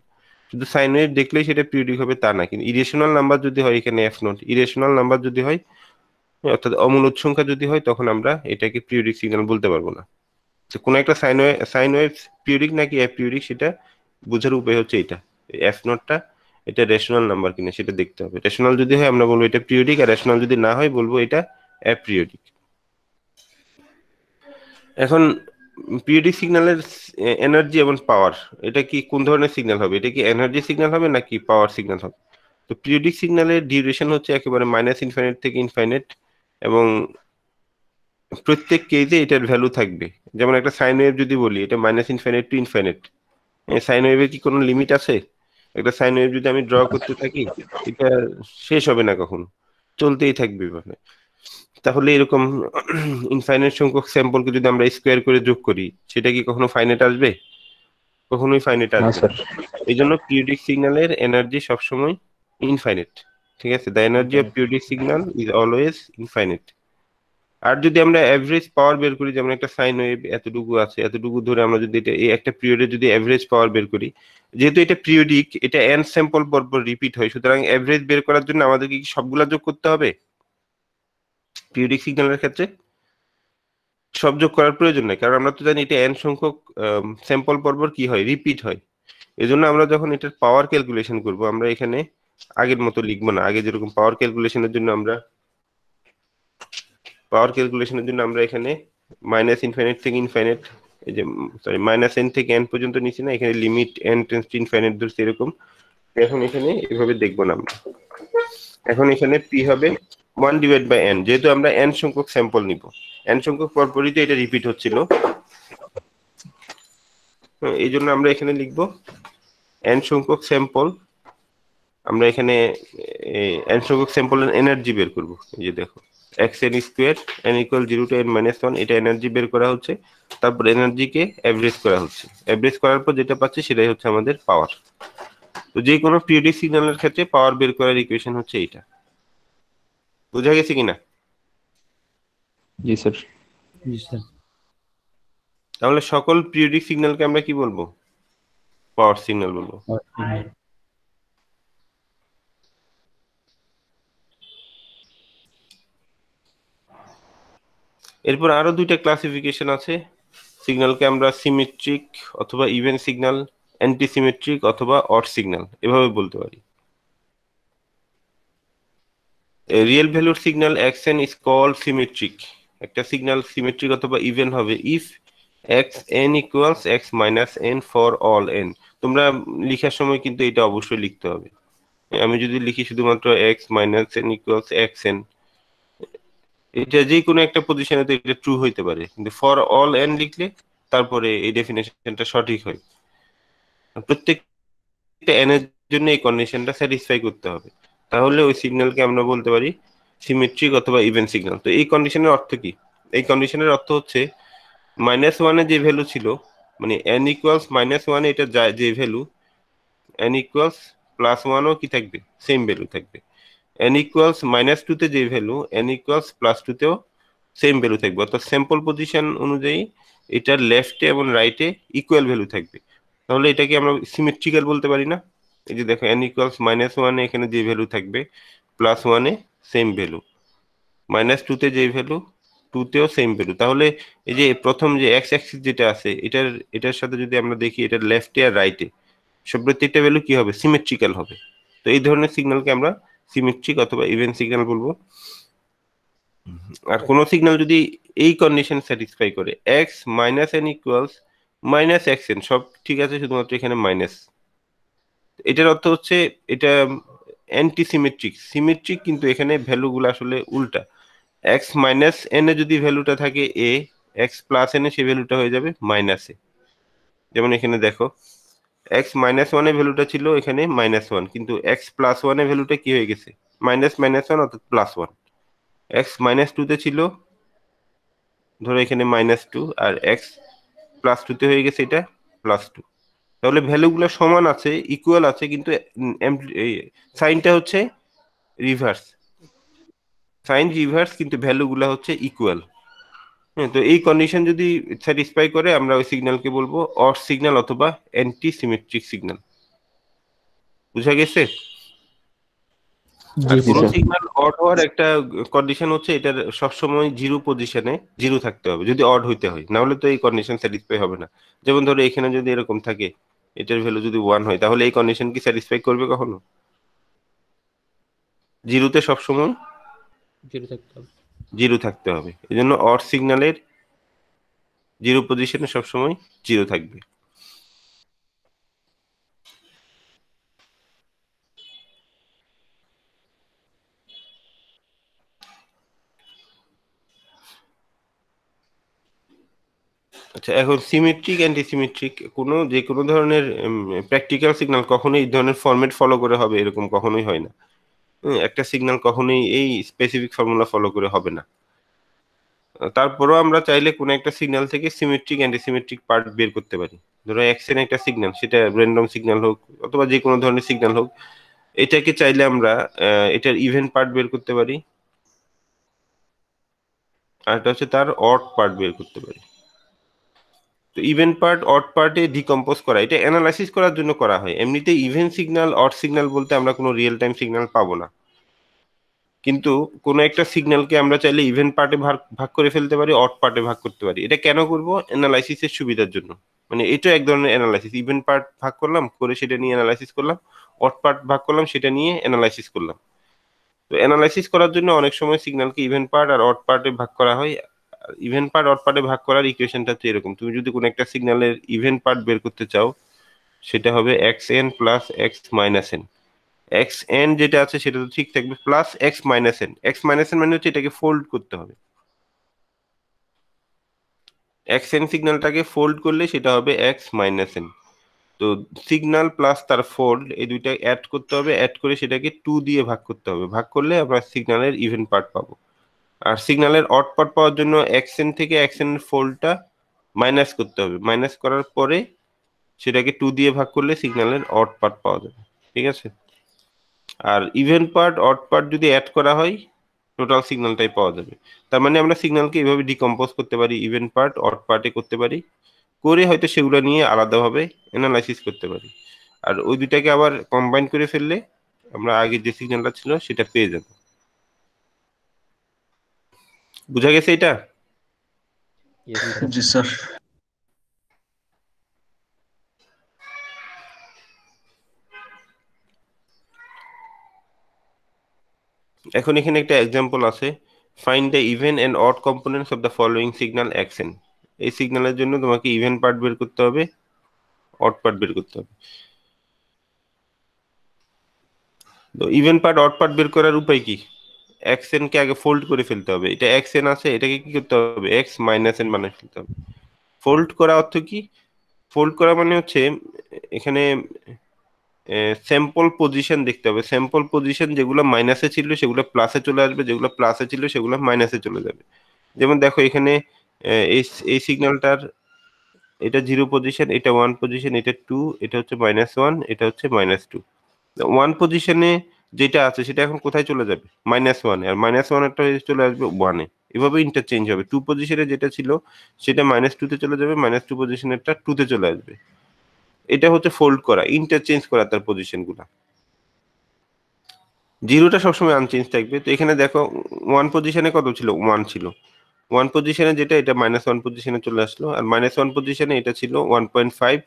শুধু সাইন ওয়েভ দেখলেই সেটা পিরিয়ডিক হবে তা না, কিন্তু ইরেশনাল নাম্বার যদি হয়, এখানে এফ নট ইরেশনাল নাম্বার যদি হয়, অর্থাৎ অমূলদ সংখ্যা যদি হয়, তখন আমরা এটাকে পিরিয়ডিক সিগন্যাল বলতে পারবো না। তো কোনো একটা সাইন ওয়েভ পিরিয়ডিক নাকি অ্যাপিরিয়ডিক সেটা বোঝার উপায় হচ্ছে এটা, এফ নটটা এটা রেশনাল নাম্বার কিনা সেটা দেখতে হবে। রেশনাল যদি হয় আমরা বলবো এটা পিরিয়ডিক, আর রেশনাল যদি না হয় বলবো এটা অ্যাপিরিয়ডিক। এখন পিরিয়ডিক সিগন্যালের এনার্জি এবং পাওয়ার, এটা কি কোন ধরনের সিগন্যাল হবে? এটা কি এনার্জি সিগন্যাল হবে নাকি পাওয়ার সিগন্যাল হবে? তো পিরিয়ডিক সিগন্যালের ডিউরেশন হচ্ছে একেবারে মাইনাস ইনফাইনাইট থেকে ইনফাইনাইট, এবং প্রত্যেক কেজে এটার ভ্যালু থাকবে। যেমন একটা সাইন ওয়েভ যদি বলি, এটা minus infinite to infinite. Sine ওয়েভের কি কোনো লিমিট আছে? একটা সাইন ওয়েভ যদি আমি ড্র করতে থাকি, এটা শেষ হবে না কখনো, চলতেই থাকবে এভাবে। তাহলে এরকম ইনফাইনাইট সংখ্যক স্যাম্পলকে যদি আমরা স্কোয়ার করে যোগ করি, সেটা কি কখনো ফাইনাইট আসবে? কখনোই ফাইনাইট না আসবে না। স্যার। এই জন্য পিরিয়ডিক সিগন্যালের এনার্জি সবসময় ইনফাইনাইট, ঠিক আছে। The energy of periodic signal is always infinite. আর যদি আমরা এভারেজ পাওয়ার বের করি, যেমন একটা সাইন ওয়েভ এতটুকু আছে, এতটুকু ধরে আমরা যদি এটা এই একটা পিরিয়ডে যদি এভারেজ পাওয়ার বের করি, যেহেতু এটা পিরিয়ডিক, এটা এন স্যাম্পল পরপর রিপিট হয়, সুতরাং এভারেজ বের করার জন্য আমাদেরকে কি সবগুলা যোগ করতে হবে? পিরিয়ডিক সিগন্যালের ক্ষেত্রে সব যোগ করার প্রয়োজন নাই, কারণ আমরা তো জানি এটা এন সংখ্যক স্যাম্পল পরপর কি হয়, রিপিট হয়। এজন্য আমরা যখন এটার পাওয়ার ক্যালকুলেশন করব, আমরা এখানে আগের মতো লিখবো না। আগে যেরকম পাওয়ার ক্যালকুলেশনের জন্য এখানে মাইনাস ইনফাইনাইট থেকে ইনফাইনাইট, এই যে সরি মাইনাস এন থেকে এন পর্যন্ত নিছি না, এখানে limit N tends to infinite ধরছি এরকম। এখন এখানে এভাবে দেখবো না আমরা। এখন এখানে পি হবে 1/n, যেহেতু আমরা n সংখ্যক স্যাম্পল নিব, n সংখ্যক পরপরই তো এটা রিপিট হচ্ছিল, এই জন্য আমরা এখানে লিখবো n সংখ্যক স্যাম্পল। আমরা এখানে n সংখ্যক স্যাম্পলের এনার্জি বের করব। এই যে দেখো xn square n equal 0 to n-1, এটা এনার্জি বের করা হচ্ছে, তারপর এনার্জিকে এভারেজ করা হচ্ছে। এভারেজ করার পর যেটা পাচ্ছি সেটাই হচ্ছে আমাদের পাওয়ার। তো যে কোনো পিরিয়ডিক সিগন্যালের ক্ষেত্রে পাওয়ার বের করার ইকুয়েশন হচ্ছে এইটা। বুঝা গেছে কিনা? জি স্যার। জি স্যার। তাহলে সকল পিরিয়ডিক সিগন্যালকে আমরা কি বলবো? পাওয়ার সিগন্যাল বলবো। এরপর আরো দুইটা ক্লাসিফিকেশন আছে। সিগন্যালকে আমরা সিমেট্রিক অথবা ইভেন সিগন্যাল, অ্যান্টি সিমেট্রিক অথবা অড সিগন্যাল এভাবে বলতে পারি। রিয়েল ভ্যালুর signal xn is called symmetric. একটা সিগন্যাল সিমেট্রিক অথবা ইভেন হবে if xn equals x minus n for all n। তোমরা লিখার সময় কিন্তু এটা অবশ্যই লিখতে হবে। আমি যদি লিখি শুধুমাত্র x minus n equals xn, এটা যে কোনো একটা পজিশনে তো এটা ট্রু হইতে পারে, কিন্তু ফর অল এন লিখলে তারপরে এই ডেফিনেশনটা সঠিক হয়। প্রত্যেকটা এন এর জন্য এই কন্ডিশনটা স্যাটিসফাই করতে হবে, তাহলে ওই সিগন্যালকে আমরা বলতে পারি সিমেট্রিক অথবা ইভেন সিগন্যাল। তো এই কন্ডিশনের অর্থ কি? এই কন্ডিশনের অর্থ হচ্ছে -1 এ যে ভ্যালু ছিল, মানে n ইকুয়ালস -1 এটা যে ভ্যালু, n ইকুয়ালস +1ও কি থাকবে, সেম ভ্যালু থাকবে। n ইকুয়ালস -2 তে যে ভ্যালু, n ইকুয়ালস +2 তেও সেম ভ্যালু থাকবে। অর্থাৎ স্যাম্পল পজিশন অনুযায়ী এটার লেফটে এবং রাইটে ইকুয়াল ভ্যালু থাকবে। তাহলে এটাকে আমরা সিমেট্রিক্যাল বলতে পারি না? এই যে দেখো n ইকুয়ালস -1 এ এখানে যে ভ্যালু থাকবে, +1 এ সেম ভ্যালু, -2 তে যে ভ্যালু, 2 তেও সেম ভ্যালু। তাহলে এই যে প্রথম যে এক্স অ্যাক্সিস যেটা আছে, এটার সাথে যদি আমরা দেখি এটার লেফটে আর রাইটে সব প্রত্যেকটা ভ্যালু কি হবে, সিমেট্রিক্যাল হবে। তো এই ধরনের সিগন্যালকে আমরা সিমেট্রিক অথবা ইভেন সিগন্যাল বলবো। আর কোন সিগন্যাল যদি এই কন্ডিশন স্যাটিসফাই করে, x - n ইকুয়ালস -xn, সব ঠিক আছে, শুধুমাত্র এখানে মাইনাস, এটার অর্থ হচ্ছে এটা অ্যান্টি সিমেট্রিক। সিমেট্রিক কিন্তু এখানে ভ্যালুগুলো আসলে উল্টা। x - n এ যদি ভ্যালুটা থাকে a, x + n এ সেই ভ্যালুটা হয়ে যাবে মাইনাসে। যেমন এখানে দেখো x -1 এ ভ্যালুটা ছিল এখানে -1, কিন্তু x +1 এ ভ্যালুটা কি হয়ে গেছে, -1 অর্থাৎ +1। x -2 তে ছিল, ধরো এখানে -2, আর x +2 তে হয়ে গেছে এটা +2। তাহলে ভ্যালুগুলো সমান আছে, ইকুয়াল আছে, কিন্তু সাইনটা হচ্ছে রিভার্স, সাইন রিভার্স, কিন্তু ভ্যালুগুলো হচ্ছে ইকুয়াল। হ্যাঁ, তো এই কন্ডিশন যদি স্যাটিসফাই করে আমরা ওই সিগন্যালকে বলবো অড সিগন্যাল অথবা অ্যান্টি সিমেট্রিক সিগন্যাল। বুঝা গেছে? জি আর জি কোন স্যার। স্যার। সিগন্যাল অড হওয়ার একটা কন্ডিশন হচ্ছে এটার সবসময় জিরো পজিশনে জিরো থাকতে হবে, যদি অড হইতে হয়, না হলে তো এই কন্ডিশন স্যাটিসফাই হবে না। যেমন ধরো এখানে যদি এরকম থাকে, এটার ভ্যালু যদি 1 হয়, তাহলে এই কন্ডিশন কি স্যাটিসফাই করবে কখনো? জিরোতে সবসময় জিরো থাকতে হবে। জিরো থাকতে হবে, এই জন্য অড সিগন্যালের জিরো পজিশনে সবসময় জিরো থাকবে। আচ্ছা, এখন সিমেট্রিক অ্যান্টি সিমেট্রিক যে কোনো ধরনের প্র্যাকটিক্যাল সিগন্যাল কখনোই এই ধরনের ফরম্যাট ফলো করে হবে এরকম কখনোই হয় না। একটা সিগন্যাল কখনোই এই স্পেসিফিক ফর্মুলা ফলো করে হবে না। তারপরেও আমরা চাইলে কোনো একটা সিগন্যাল থেকে সিমেট্রিক অ্যান্টি সিমেট্রিক পার্ট বের করতে পারি। ধরো এক্সএন একটা সিগন্যাল, সেটা র্যান্ডম সিগন্যাল হোক অথবা যে কোনো ধরনের সিগন্যাল হোক, এটাকে চাইলে আমরা এটার ইভেন পার্ট বের করতে পারি, আর এটা হচ্ছে তার অড পার্ট বের করতে পারি। তো ইভেন পার্ট অড পার্টে ডিকম্পোজ করা, এটা অ্যানালাইসিস করার জন্য করা হয়। এমনিতে ইভেন সিগন্যাল অড সিগন্যাল বলতে আমরা কোনো রিয়েল টাইম সিগন্যাল পাবো না, কিন্তু কোনো একটা সিগন্যালকে আমরা চাইলে ইভেন পার্টে ভাগ ভাগ করে ফেলতে পারি, অড পার্টে ভাগ করতে পারি। এটা কেন করব? অ্যানালাইসিসের সুবিধার জন্য। মানে এটা এক ধরনের অ্যানালাইসিস, ইভেন পার্ট ভাগ করলাম, করে সেটা নিয়ে অ্যানালাইসিস করলাম, অড পার্ট ভাগ করলাম, সেটা নিয়ে অ্যানালাইসিস করলাম। তো অ্যানালাইসিস করার জন্য অনেক সময় সিগন্যালকে ইভেন পার্ট আর অড পার্টে ভাগ করা হয়। ইভেন পার্ট অড পার্টে ভাগ করার ইকুয়েশনটা হচ্ছে এরকম: তুমি যদি কোনো একটা সিগন্যালের ইভেন পার্ট বের করতে চাও, সেটা হবে xn plus x minus n। X N যেটা আছে সেটা তো ঠিক থাকবে, plus x minus N. X minus N মানে হচ্ছে এটাকে ফোল্ড করতে হবে, এক্স এন সিগন্যালটাকে ফোল্ড করলে সেটা হবে এক্স মাইনাস এন। তো সিগন্যাল প্লাস তার ফোল্ড, এই দুইটা অ্যাড করতে হবে, অ্যাড করে সেটাকে 2 দিয়ে ভাগ করতে হবে, ভাগ করলে আমরা সিগন্যালের ইভেন পার্ট পাবো। আর সিগন্যালের অড পার্ট পাওয়ার জন্য এক্স এন থেকে এক্স এন এর ফোল্ডটা মাইনাস করতে হবে, মাইনাস করার পরে সেটাকে 2 দিয়ে ভাগ করলে সিগন্যালের অড পার্ট পাওয়া যাবে। ঠিক আছে? আর ইভেন পার্ট অড পার্ট যদি অ্যাড করা হয়, টোটাল সিগন্যালটাই পাওয়া যাবে। তার মানে আমরা সিগন্যালকে এভাবে ডিকম্পোজ করতে পারি, ইভেন পার্ট অড পার্টে করতে পারি, করে হয়তো সেগুলো নিয়ে আলাদাভাবে অ্যানালাইসিস করতে পারি। আর ওই দুটাকে আবার কম্বাইন করে ফেললে আমরা আগে যে সিগন্যালটা ছিল সেটা পেয়ে যাব। বুঝা গেছে এটা? Yes sir. জি স্যার। এখন এখানে একটা এক্সাম্পল আছে: find the even and odd components of the following signal xn। এই সিগন্যালের জন্য তোমাকে ইভেন পার্ট বের করতে হবে, অড পার্ট বের করতে হবে। তো ইভেন পার্ট অড পার্ট বের করার উপায় কি? এক্স এন কে আগে ফোল্ড করে ফেলতে হবে। এটা এক্স এন আছে, এটাকে কি করতে হবে, এক্স মাইনাস এন বানিয়ে ফেলতে হবে। ফোল্ড করা অর্থ কি? ফোল্ড করা মানে হচ্ছে এখানে স্যাম্পল পজিশন দেখতে হবে। স্যাম্পল পজিশন যেগুলো মাইনাসে ছিল সেগুলো প্লাসে চলে আসবে, যেগুলো প্লাসে ছিল সেগুলো মাইনাসে চলে যাবে। যেমন দেখো এখানে এই এই সিগন্যালটার এটা 0 পজিশন, এটা 1 পজিশন, এটা 2, এটা হচ্ছে -1, এটা হচ্ছে -2। 1 পজিশনে যেটা আছে সেটা এখন কোথায় চলে যাবে, -1 আর -1 একটা চলে আসবে 1 এ। এভাবে ইন্টারচেঞ্জ হবে। 2 পজিশনে যেটা ছিল সেটা -2 তে চলে যাবে, -2 পজিশনেরটা 2 তে চলে আসবে। এটা হচ্ছে ফোল্ড করা, ইন্টারচেঞ্জ করা তার পজিশন গুলা। জিরোটা সবসময় আনচেঞ্জ থাকবে। তো এখানে দেখো 1 পজিশনে কত ছিল, 1 ছিল। 1 পজিশনে যেটা, এটা -1 পজিশনে চলে আসলো। আর -1 পজিশনে এটা ছিল 1.5,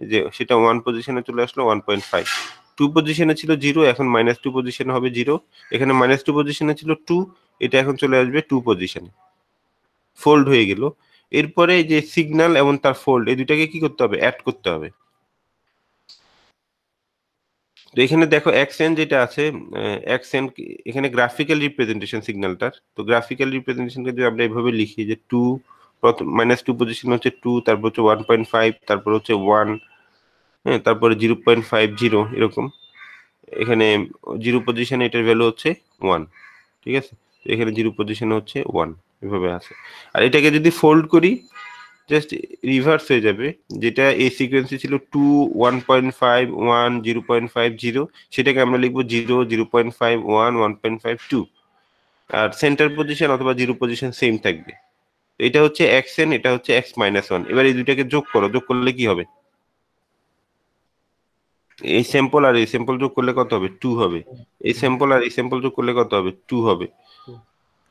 যে সেটা 1 পজিশনে চলে আসলো 1.5। 2 পজিশনে ছিল 0, এখন -2 পজিশনে হবে 0। এখানে -2 পজিশনে ছিল 2, এটা এখন চলে আসবে 2 পজিশনে। ফোল্ড হয়ে গেল। এরপরে এই যে সিগন্যাল এবং তার ফোল্ড, এই দুটাকে কি করতে হবে, অ্যাড করতে হবে। তো এখানে দেখো এক্সএন যেটা আছে, এক্সএন এখানে গ্রাফিক্যাল রিপ্রেজেন্টেশন সিগন্যালটার। তো গ্রাফিক্যাল রিপ্রেজেন্টেশনকে যদি আমরা এভাবে লিখি যে 2, প্রথম -2 পজিশন হচ্ছে 2, তারপর হচ্ছে 1.5, তারপর হচ্ছে 1, হ্যাঁ, তারপরে 0.50 এরকম। এখানে 0 পজিশনে এটার ভ্যালু হচ্ছে 1, ঠিক আছে। তো এখানে 0 পজিশনে হচ্ছে 1, এভাবে আছে। আর এটাকে যদি ফোল্ড করি জাস্ট রিভার্স হয়ে যাবে। যেটা এই সিকোয়েন্সে ছিল 2, 1.5, 1, 0.50, সেটাকে আমরা লিখবো 0, 0.5, 1, 1.5, 2। আর সেন্টার পজিশন অথবা 0 পজিশন সেম থাকবে। এটা হচ্ছে এক্স এন, এটা হচ্ছে এক্স মাইনাস 1। এবার এই দুইটাকে যোগ করো, যোগ করলে কি হবে, এই স্যাম্পল আর এই স্যাম্পল যোগ করলে কত হবে, 2 হবে। এই স্যাম্পল আর এই স্যাম্পল যোগ করলে কত হবে, 2 হবে।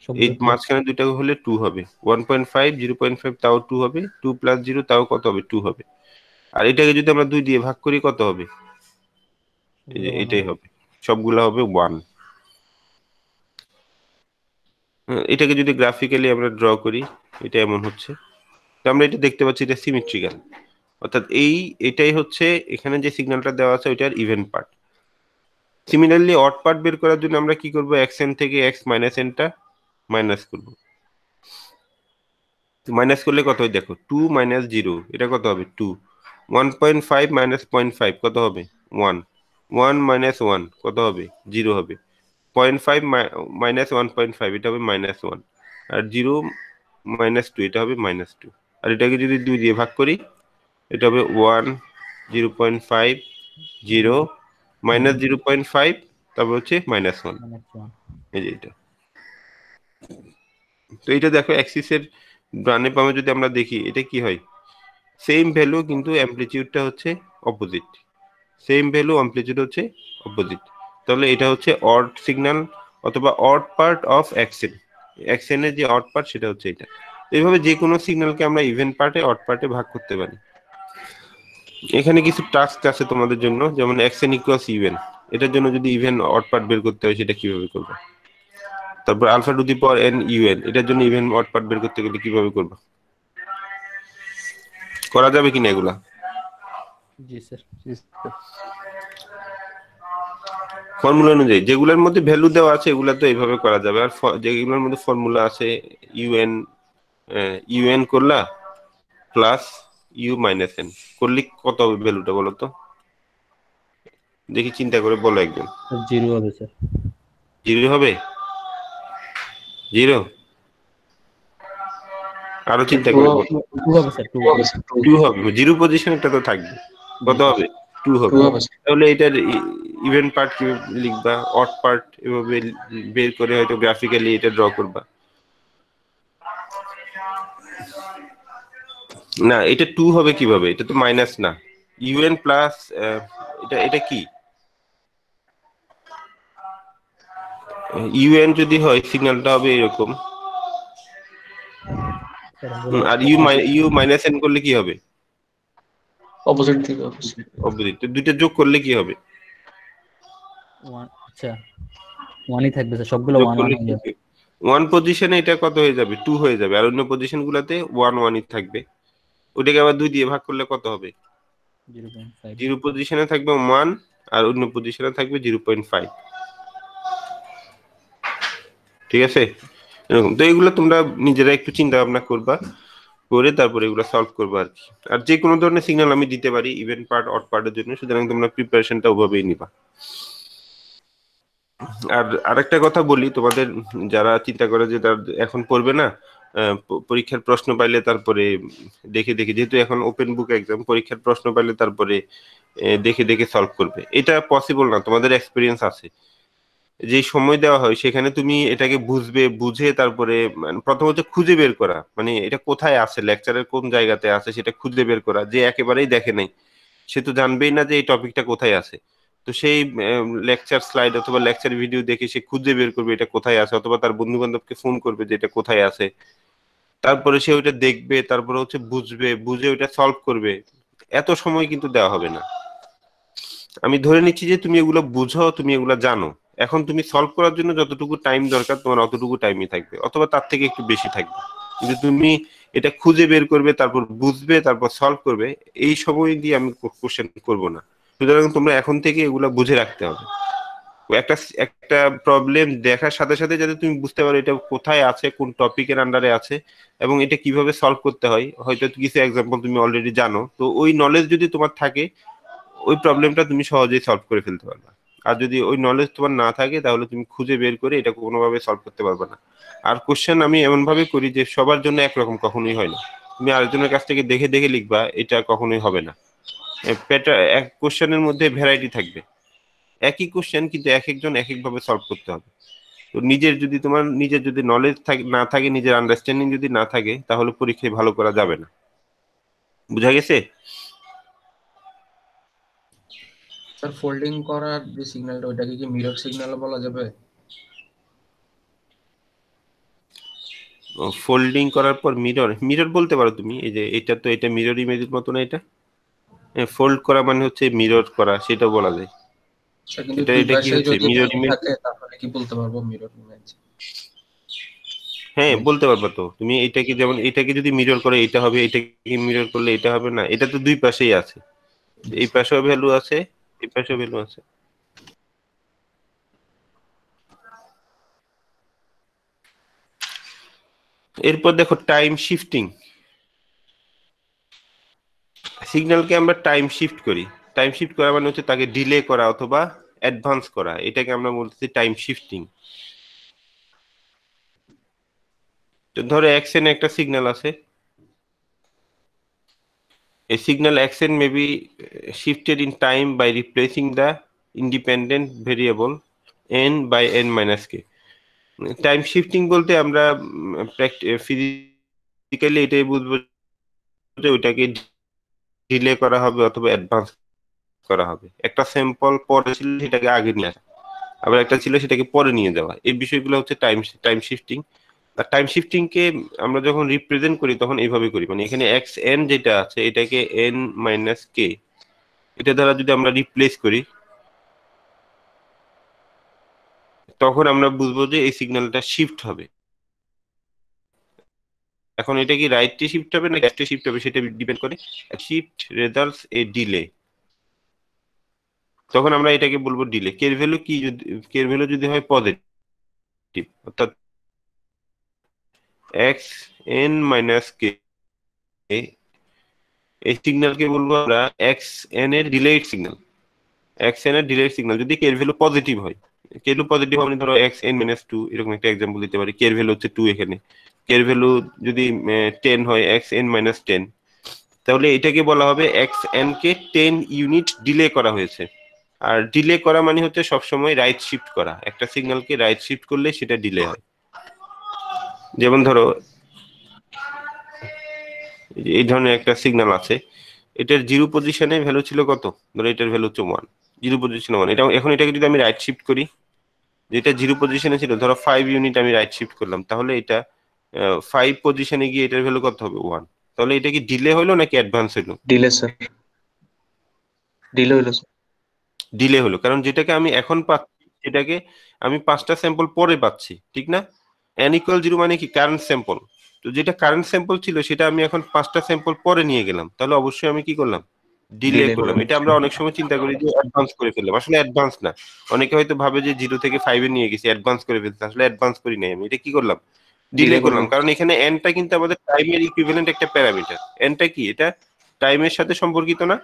এই সবগুলো প্লাস। মাঝখানে দুইটা হলে 2 হবে। 1.5, 0.5 তাও 2 হবে, 2 প্লাস 0 তাও কত হবে, 2 হবে। আর এটাকে যদি আমরা 2 দিয়ে ভাগ করি কত হবে, এই যে সবগুলো 1 এটাই হবে, সবগুলা হবে 1। এটাকে যদি গ্রাফিক্যালি আমরা ড্র করি, এটা এমন হচ্ছে। তো আমরা এটা দেখতে পাচ্ছি, এটা সিমেট্রিক্যাল। অর্থাৎ এটাই হচ্ছে এখানে যে সিগন্যালটা দেওয়া আছে ওইটার even part. Similarly odd part বের করার জন্য আমরা কি করব, এক্স এন থেকে এক্স মাইনাস এনটা মাইনাস করব। মাইনাস করলে কত হয় দেখো, 2 মাইনাস 0, এটা কত হবে, 2। 1.5 মাইনাস 0.5 কত হবে, 1। 1 মাইনাস 1 কত হবে, 0 হবে। 0.5 মাইনাস 1.5 এটা হবে -1। আর 0 -2 এটা হবে -2। আর এটাকে যদি 2 দিয়ে ভাগ করি, এটা হবে 1, 0.5, 0, -0.5, তারপর হচ্ছে -1। এই যে এটা। তো এটা দেখো অ্যাক্সিসের ডানে বামে যদি আমরা দেখি, এটা কি হয়, সেম ভ্যালু কিন্তু অ্যামপ্লিটিউডটা হচ্ছে অপোজিট। সেম ভ্যালু অ্যামপ্লিটিউড হচ্ছে অপোজিট। তাহলে এটা হচ্ছে অড সিগন্যাল অথবা odd part of XN. XN এর যে অড পার্ট সেটা হচ্ছে এটা। এইভাবে যে কোনো সিগন্যালকে আমরা ইভেন পার্টে, অড পার্টে ভাগ করতে পারি। এখানে কিছু টাস্ক আছে তোমাদের জন্য, যেমন এক্সএন ইকুয়ালস ইভেন। এটার জন্য যদি ইভেন অড পার্ট বের করতে হয় সেটা কিভাবে করবে। তারপর alpha to the power n u n, এটার জন্য ইভেন অড পার্ট বের করতে গেলে কিভাবে করবে, করা যাবে কিনা এগুলা। জি স্যার। ফর্মুলা অনুযায়ী যেগুলোর মধ্যে ভ্যালু দেওয়া আছে এগুলা তো এইভাবে করা যাবে। আর যেগুলোর মধ্যে ফর্মুলা আছে, ইউএন, ইউএন করলা প্লাস ইউ মাইনাস এন করলে কত হবে ভ্যালুটা বলো তো, দেখি চিন্তা করে বলো একদম। 0 হবে স্যার। 0 হবে, 0। আরো চিন্তা 2 করে বলো। 2 হবে স্যার, 2। 2 হবে, 0 পজিশন একটা তো থাকবে, কত হবে, 2 হবে। 2 হবে স্যার। তাহলে এটার ইভেন পার্ট কি লিখবা, অড পার্ট এভাবে বের করে হয়তো গ্রাফিক্যালি এটা ড্র করবা। না, এটা 2 হবে কিভাবে, এটা তো মাইনাস না, ইউএন প্লাস, এটা এটা কি, ইউএন যদি হয় সিগন্যালটা হবে এরকম। আর ইউ মাইনাস এন করলে কি হবে, অপোজিট দিকে হবে স্যার। অপোজিট। তো দুইটা যোগ করলে কি হবে, 1। আচ্ছা, 1ই থাকবে স্যার, সবগুলো যোগ 1 করলে 1 হয়ে কি যাবে। হবে? 1 পজিশনে এটা কত হয়ে যাবে, 2 হয়ে যাবে। আর অন্য পজিশন গুলাতে 1 1ই থাকবে। ওটাকে আবার 2 দিয়ে ভাগ করলে কত হবে, 0.5। 0 পজিশনে থাকবে 1 আর অন্য পজিশনে থাকবে 0.5। ঠিক আছে? এরকম তো এগুলো তোমরা নিজেরা একটু চিন্তা ভাবনা করবা, করে তারপরে এগুলো সলভ করবা আর কি। আর যে কোনো ধরনের সিগন্যাল আমি দিতে পারি ইভেন পার্ট অড পার্টের জন্য, সুতরাং তোমরা প্রিপারেশনটা ওভাবেই নিবা। আর আরেকটা কথা বলি তোমাদের, যারা চিন্তা করে যে তার এখন পড়বে না, পরীক্ষার প্রশ্ন পাইলে তারপরে দেখে দেখে, যেহেতু এখন ওপেন বুক এক্সাম, পরীক্ষার প্রশ্ন পাইলে তারপরে দেখে দেখে সলভ করবে, এটা পসিবল না। তোমাদের এক্সপিরিয়েন্স আছে, যে সময় দেওয়া হয় সেখানে তুমি এটাকে বুঝবে, বুঝে তারপরে মানে প্রথমত খুঁজে বের করা, মানে এটা কোথায় আছে, লেকচারের কোন জায়গাতে আছে সেটা খুঁজে বের করা। যে একেবারেই দেখে নাই সে তো জানবেই না যে এই টপিকটা কোথায় আছে। তো সেই লেকচার স্লাইড অথবা লেকচার ভিডিও দেখে সে খুঁজে বের করবে এটা কোথায় আছে, অথবা তার বন্ধু বান্ধবকে ফোন করবে যে এটা কোথায় আছে। তারপরে সে ওইটা দেখবে, তারপরে হচ্ছে বুঝবে, বুঝে ওইটা সলভ করবে। এত সময় কিন্তু দেওয়া হবে না। আমি ধরে নিচ্ছি যে তুমি এগুলো বুঝো, তুমি এগুলো জানো। এখন তুমি সলভ করার জন্য যতটুকু টাইম দরকার তোমার অতটুকু টাইমই থাকবে, অথবা তার থেকে একটু বেশি থাকবে। কিন্তু তুমি এটা খুঁজে বের করবে, তারপর বুঝবে, তারপর সলভ করবে, এই সময় দিয়ে আমি কোশ্চেন করব না। সুতরাং তোমরা এখন থেকে এগুলা বুঝে রাখতে হবে। একটা একটা প্রবলেম দেখার সাথে সাথে যাতে তুমি বুঝতে পারো এটা কোথায় আছে, কোন টপিকের আন্ডারে আছে, এবং এটা কিভাবে সলভ করতে হয়। হয়তো কিছু এক্সাম্পল তুমি অলরেডি জানো, তো ওই নলেজ যদি তোমার থাকে ওই প্রবলেমটা তুমি সহজেই সলভ করে ফেলতে পারবে। আর যদি ওই নলেজ তোমার না থাকে তাহলে তুমি খুঁজে বের করে এটা কোনোভাবে সলভ করতে পারবে না। আর কোশ্চেন আমি এমন ভাবে করি যে সবার জন্য একরকম কখনোই হয় না। তুমি আরেকজনের কাছ থেকে দেখে দেখে লিখবা, এটা কখনোই হবে না। এক কোশ্চেনের মধ্যে ভ্যারাইটি থাকবে, একই কোশ্চেন কিন্তু এক একজন এক এক ভাবে সলভ করতে হবে। তো তোমার নিজের যদি নলেজ না থাকে, নিজের আন্ডারস্ট্যান্ডিং যদি না থাকে, তাহলে পরীক্ষায় ভালো করা যাবে না। বুঝা গেছে? স্যার ফোল্ডিং করার যে সিগন্যালটা ওইটাকে কি মিরর সিগন্যাল বলা যাবে? ফোল্ডিং করার পর মিরর মিরর বলতে পারো তুমি। এই যে এটা তো এটা মিরর ইমেজের মতো না, এটা ফোল্ড করা মানে হচ্ছে মিরর করা, সেটা বলা যায়। স্যার কিন্তু এটা দুই এটা কি পাশে হচ্ছে যদি মিরর লাইন ইমেজ? থাকে তাহলে কি বলতে পারবো মিরর ইমেজ? হ্যাঁ বলতে পারবা তো তুমি। এটাকে যেমন এটাকে যদি মিরর করে এটা হবে, এটাকে মিরর করলে এটা হবে না। এটা তো দুই পাশেই আছে, এই পাশেও ভ্যালু আছে, এই পাশেও ভ্যালু আছে। এরপর দেখো টাইম শিফটিং। সিগন্যালকে আমরা টাইম শিফট করি। টাইম শিফট করা মানে হচ্ছে তাকে ডিলে করা অথবা অ্যাডভান্স করা, এটাকে আমরা বলতেছি টাইম শিফটিং। তো ধরো এক্সেন একটা সিগন্যাল আছে, a signal action may be shifted in time by replacing the independent variable n by n minus k. Time shifting বলতে আমরা ফিজিক্যালি এটাই বুঝবো যে ওইটাকে ডিলে করা হবে অথবা অ্যাডভান্স করা হবে। একটা স্যাম্পল পরে ছিল সেটাকে আগে নিয়ে আসা, আবার একটা ছিল সেটাকে পরে নিয়ে যাওয়া, এই বিষয়গুলো হচ্ছে টাইম টাইম শিফটিং। আর টাইম শিফটিং কে আমরা যখন রিপ্রেজেন্ট করি তখন এইভাবে করি, মানে এখানে এক্স এন যেটা আছে এটাকে এন মাইনাস কে, এটা দ্বারা যদি আমরা রিপ্লেস করি তখন আমরা বুঝবো যে এই সিগন্যালটা শিফট হবে। এখন এটা কি রাইটে শিফট হবে না লেফটে শিফট হবে সেটা ডিপেন্ড করে। শিফট রেজাল্টস এ ডিলে, তখন আমরা এটাকে বলবো ডিলে। কের ভ্যালু কি, যদি কের ভ্যালু যদি হয় পজিটিভ, অর্থাৎ এক্স এন মাইনাস কে, এই সিগন্যালকে বলবো আমরা এক্স এন এর ডিলেড সিগন্যাল। এক্স এন এর ডিলেড সিগন্যাল যদি কের ভ্যালু পজিটিভ হয়, কের ভ্যালু পজিটিভ হবে ধরো এক্স এন মাইনাস টু, এরকম একটা এক্সাম্পল দিতে পারি। কের ভ্যালু হচ্ছে টু, এখানে কের ভ্যালু যদি 10 হয়, এক্স এন মাইনাস 10, তাহলে এটাকে বলা হবে x N K 10 unit delay করা হয়েছে। আর ডিলে করা মানে হচ্ছে সবসময় রাইট শিফট করা, একটা সিগন্যালকে রাইট শিফট করলে সেটা ডিলে হয়। যেমন ধরো এই ধরনের একটা সিগন্যাল আছে, এটার জিরো পজিশনে ভ্যালু ছিল কত, ধরো এটার ভ্যালু হচ্ছে 1, জিরো পজিশনে 1। এটা এখন এটাকে যদি আমি রাইট শিফট করি, যেটা জিরো পজিশনে ছিল ধরো 5 ইউনিট আমি রাইট শিফট করলাম, তাহলে এটা 5 পজিশনে গিয়ে এটার ভ্যালু কত হবে 1। তাহলে এটা কি ডিলে হলো নাকি অ্যাডভান্স হলো? ডিলে স্যার, ডিলে হইলো স্যার। ডিলে হলো, কারণ যেটাকে আমি এখন পাচ্ছি সেটাকে আমি 5টা স্যাম্পল পরে পাচ্ছি, ঠিক না? n ইকুয়াল 0 মানে কি কারেন্ট স্যাম্পল। তো যেটা কারেন্ট স্যাম্পল ছিল সেটা আমি এখন 5টা স্যাম্পল পরে নিয়ে গেলাম, তাহলে অবশ্যই আমি কি করলাম, ডিলে Delay করলাম, করে এটা আমরা অনেক সময় চিন্তা করি যে অ্যাডভান্স করে ফেললাম, আসলে অ্যাডভান্স না। অনেকে হয়তো ভাবে যে 0 থেকে 5 এ নিয়ে গেছি, অ্যাডভান্স করে ফেলছি, আসলে অ্যাডভান্স করি নাই, আমি এটা কি করলাম, ডিলে ডিলে করলাম। করলাম। কারণ এখানে এনটা কিন্তু আমাদের টাইমের ইকুইভ্যালেন্ট একটা প্যারামিটার। এনটা কি, এটা টাইমের সাথে সম্পর্কিত না,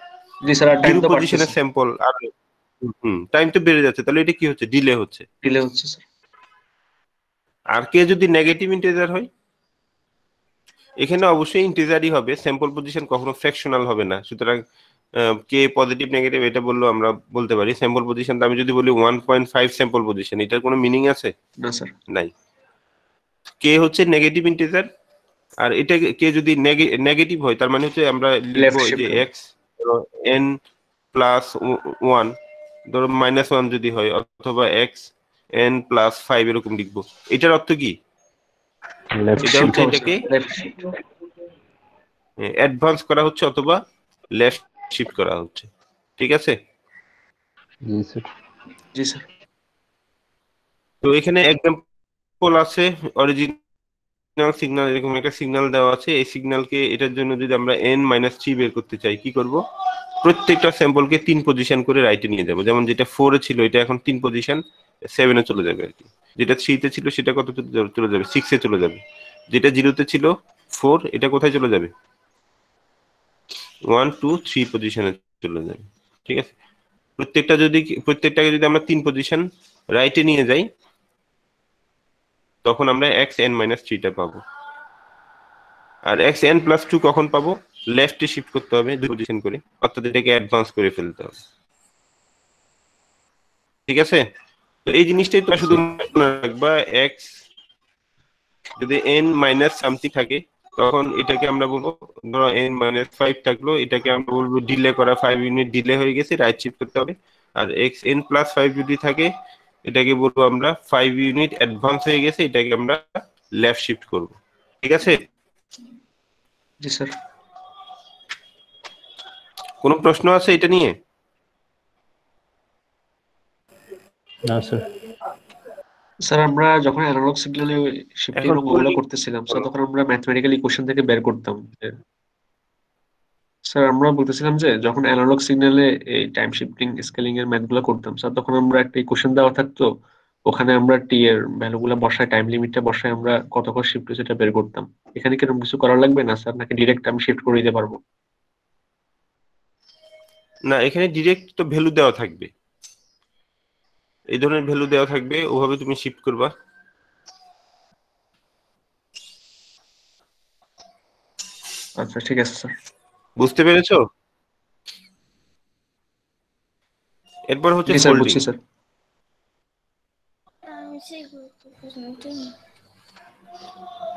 জি স্যার, আর টাইম জিরো তো পজিশনের বাড়তেছে, স্যাম্পল, আর টাইম তো বেড়ে যাচ্ছে, তাহলে এটা কি হচ্ছে, ডিলে হচ্ছে। ডিলে হচ্ছে স্যার। আর কে যদি নেগেটিভ ইন্টিজার হয়, এখানে অবশ্যই ইন্টিজারই হবে, স্যাম্পল পজিশন কখনো ফ্র্যাকশনাল হবে না। সুতরাং কে পজিটিভ নেগেটিভ এটা বললেও আমরা বলতে পারি। স্যাম্পল পজিশন আমি যদি বলি 1.5 স্যাম্পল পজিশন, এটার কোনো মিনিং আছে? না স্যার। নাই। কে হচ্ছে নেগেটিভ ইন্টিজার, আর এটা কে যদি নেগেটিভ হয় তার মানে হচ্ছে আমরা লিখবো লেফট যে শিফট। এক্স এন প্লাস 1, ধরো -1 যদি হয়, অথবা এক্স এন প্লাস 5 এরকম লিখবো। এটার অর্থ কি, লেফট এটা শিফট হচ্ছে হবে এটাকে স্যার, লেফট শিফট। অ্যাডভান্স করা হচ্ছে অথবা লেফট শিফট করা হচ্ছে। ঠিক আছে? জি স্যার। জি স্যার। তো এখানে এক্সাম্পল আছে, অরিজিনাল সিগন্যাল, এরকম একটা সিগন্যাল দেওয়া আছে। এই সিগন্যালকে, এটার জন্য যদি আমরা n-3 বের করতে চাই, কি করব, প্রত্যেকটা স্যাম্পলকে 3 পজিশন করে রাইটে নিয়ে যাব। যেমন যেটা 4 এ ছিল এটা এখন 3 পজিশন 7 এ চলে যাবে আর কি। যেটা 3 তে ছিল সেটা কত চলে যাবে, 6 এ চলে যাবে। যেটা 0 তে ছিল 4, এটা কোথায় চলে যাবে, 1 2 3 পজিশনে চলে যাবে। ঠিক আছে? প্রত্যেকটাকে যদি আমরা 3 পজিশন রাইটে নিয়ে যাই, তখন আমরা xn-3 টা পাবো। আর xn+2 কখন পাবো, লেফটে শিফট করতে হবে 2 পজিশন করে, অর্থাৎ এটাকে অ্যাডভান্স করে ফেলতে হবে। ঠিক আছে? তো এই জিনিসটাই তো শুধু মনে রাখবা, x যদি n- সামথিং থাকে, তখন এটাকে আমরা বলবো, ধরো n-5 থাকলো, এটাকে আমরা বলবো ডিলে করা, 5 ইউনিট ডিলে হয়ে গেছে, রাইট শিফট করতে হবে। আর xn+5 যদি থাকে, এটাকে বলবো আমরা 5 ইউনিট অ্যাডভান্স হয়ে গেছে, এটাকে আমরা লেফট শিফট করব। ঠিক আছে? জি স্যার। কোনো প্রশ্ন আছে এটা নিয়ে? না স্যার। স্যার আমরা যখন অ্যানালগ সিগন্যালে শিফটিং এখন এবং ওগুলো করতেছিলাম স্যার, তখন আমরা ম্যাথমেটিক্যাল ইকুয়েশন থেকে বের করতাম। স্যার আমরা বলতেছিলাম যে যখন অ্যানালগ সিগন্যালে এই টাইম শিফটিং স্কেলিং এর ম্যাথ গুলো করতাম স্যার, তখন আমরা একটা ইকুয়েশন দেওয়া থাকতো, ওখানে আমরা টি এর ভ্যালু গুলো বসায়, টাইম লিমিটটা বসায় আমরা কতক্ষণ শিফট হয়েছে সেটা বের করতাম। এখানে কি এরকম কিছু করা লাগবে না স্যার, নাকি ডিরেক্ট আমি শিফট করে দিতে পারবো? না, এখানে ডিরেক্ট তো ভ্যালু দেওয়া থাকবে, এই ধরনের ভ্যালু দেওয়া থাকবে, ওভাবে তুমি শিফট করবা। আচ্ছা ঠিক আছে স্যার। বুঝতে পেরেছো? এরপর হচ্ছে জি স্যার, ফোল্ডিং। বুঝছি স্যার।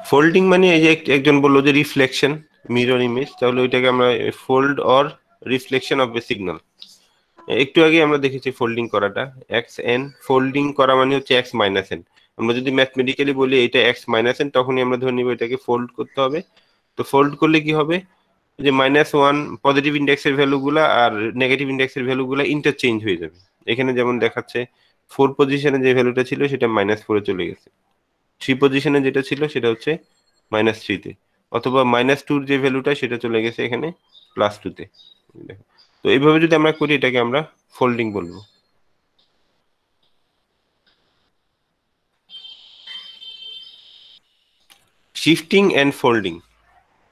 ফোল্ডিং মানে এই যে একজন বললো যে রিফ্লেকশন, মিরর ইমেজ, তাহলে ওইটাকে আমরা fold or reflection of A signal. একটু আগে আমরা দেখেছি ফোল্ডিং করাটা, এক্স এন ফোল্ডিং করা মানে হচ্ছে x-n। আমরা যদি ম্যাথমেটিক্যালি বলি এটা x-n, তখনই আমরা ধরে নিব এটাকে ফোল্ড করতে হবে। তো ফোল্ড করলে কি হবে, যে -1 পজিটিভ ইন্ডেক্সের ভ্যালুগুলা আর নেগেটিভ ইন্ডেক্সের ভ্যালুগুলা ইন্টারচেঞ্জ হয়ে যাবে। এখানে যেমন দেখাচ্ছে 4 পজিশনে যে ভ্যালুটা ছিল সেটা -4 এ চলে গেছে, 3 পজিশনে যেটা ছিল সেটা হচ্ছে -3 তে, অথবা -2 যে ভ্যালুটা সেটা চলে গেছে এখানে +2 তে। তো এইভাবে যদি আমরা করি, এটাকে আমরা ফোল্ডিং বলবো। শিফটিং এন্ড ফোল্ডিং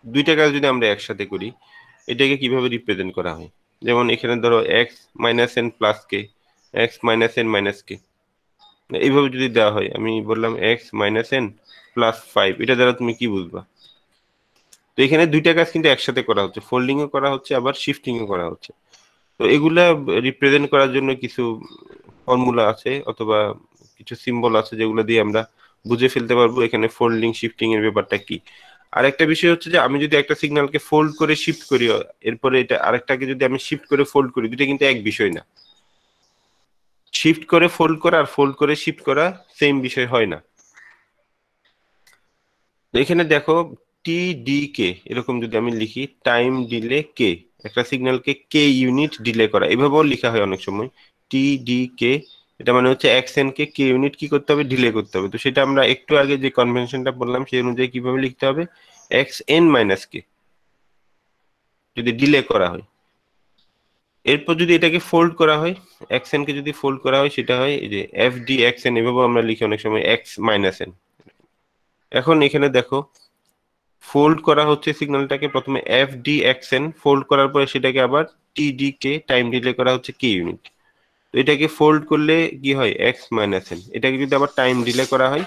দুইটা কাজ যদি আমরা একসাথে করি, এটাকে কিভাবে রিপ্রেজেন্ট করা হয়, যেমন এখানে ধরো x-n+k, x-n-k, এইভাবে যদি দেওয়া হয়, আমি বললাম x-n+5, এটা দ্বারা তুমি কি বুঝবা? তো এখানে দুইটা কাজ কিন্তু একসাথে করা হচ্ছে, ফোল্ডিং ও করা হচ্ছে, আবার শিফটিং ও করা হচ্ছে। তো এগুলা রিপ্রেজেন্ট করার জন্য কিছু ফর্মুলা আছে অথবা কিছু সিম্বল আছে, যেগুলো দিয়ে আমরা বুঝে ফেলতে পারবো এখানে ফোল্ডিং শিফটিং এর ব্যাপারটা কি। আর একটা বিষয় হচ্ছে যে আমি যদি একটা সিগন্যালকে ফোল্ড করে শিফট করি, এরপরে এটা আরেকটাকে যদি আমি শিফট করে ফোল্ড করি, দুটো কিন্তু এক বিষয় না। শিফট করে ফোল্ড করা আর ফোল্ড করে শিফট করা সেম বিষয় হয় না। তো এখানে দেখো টি ডি কে, এরকম যদি আমি লিখি টাইম ডিলে কে, একটা সিগন্যালকে কে ইউনিট ডিলে করা, এভাবেও লেখা হয় অনেক সময়, টি ডি কে, এটা মানে হচ্ছে এক্সএন কে কে ইউনিট কি করতে হবে, ডিলে করতে হবে। তো সেটা আমরা একটু আগে যে কনভেনশনটা বললাম সেই অনুযায়ী কিভাবে লিখতে হবে, এক্স এন মাইনাস কে যদি ডিলে করা হয়। এরপর যদি এটাকে ফোল্ড করা হয়, xn কে যদি ফোল্ড করা হয় সেটা হয় এই যে fd xn, এভাবে আমরা লিখি অনেক সময় x মাইনাস n। এখন এখানে দেখো ফোল্ড করা হচ্ছে সিগন্যালটাকে প্রথমে fd xn, ফোল্ড করার পরে সেটাকে আবার td টাইম ডিলে করা হচ্ছে k ইউনিট। তো এটাকে ফোল্ড করলে কি হয় x মাইনাস n, এটাকে যদি আবার টাইম ডিলে করা হয়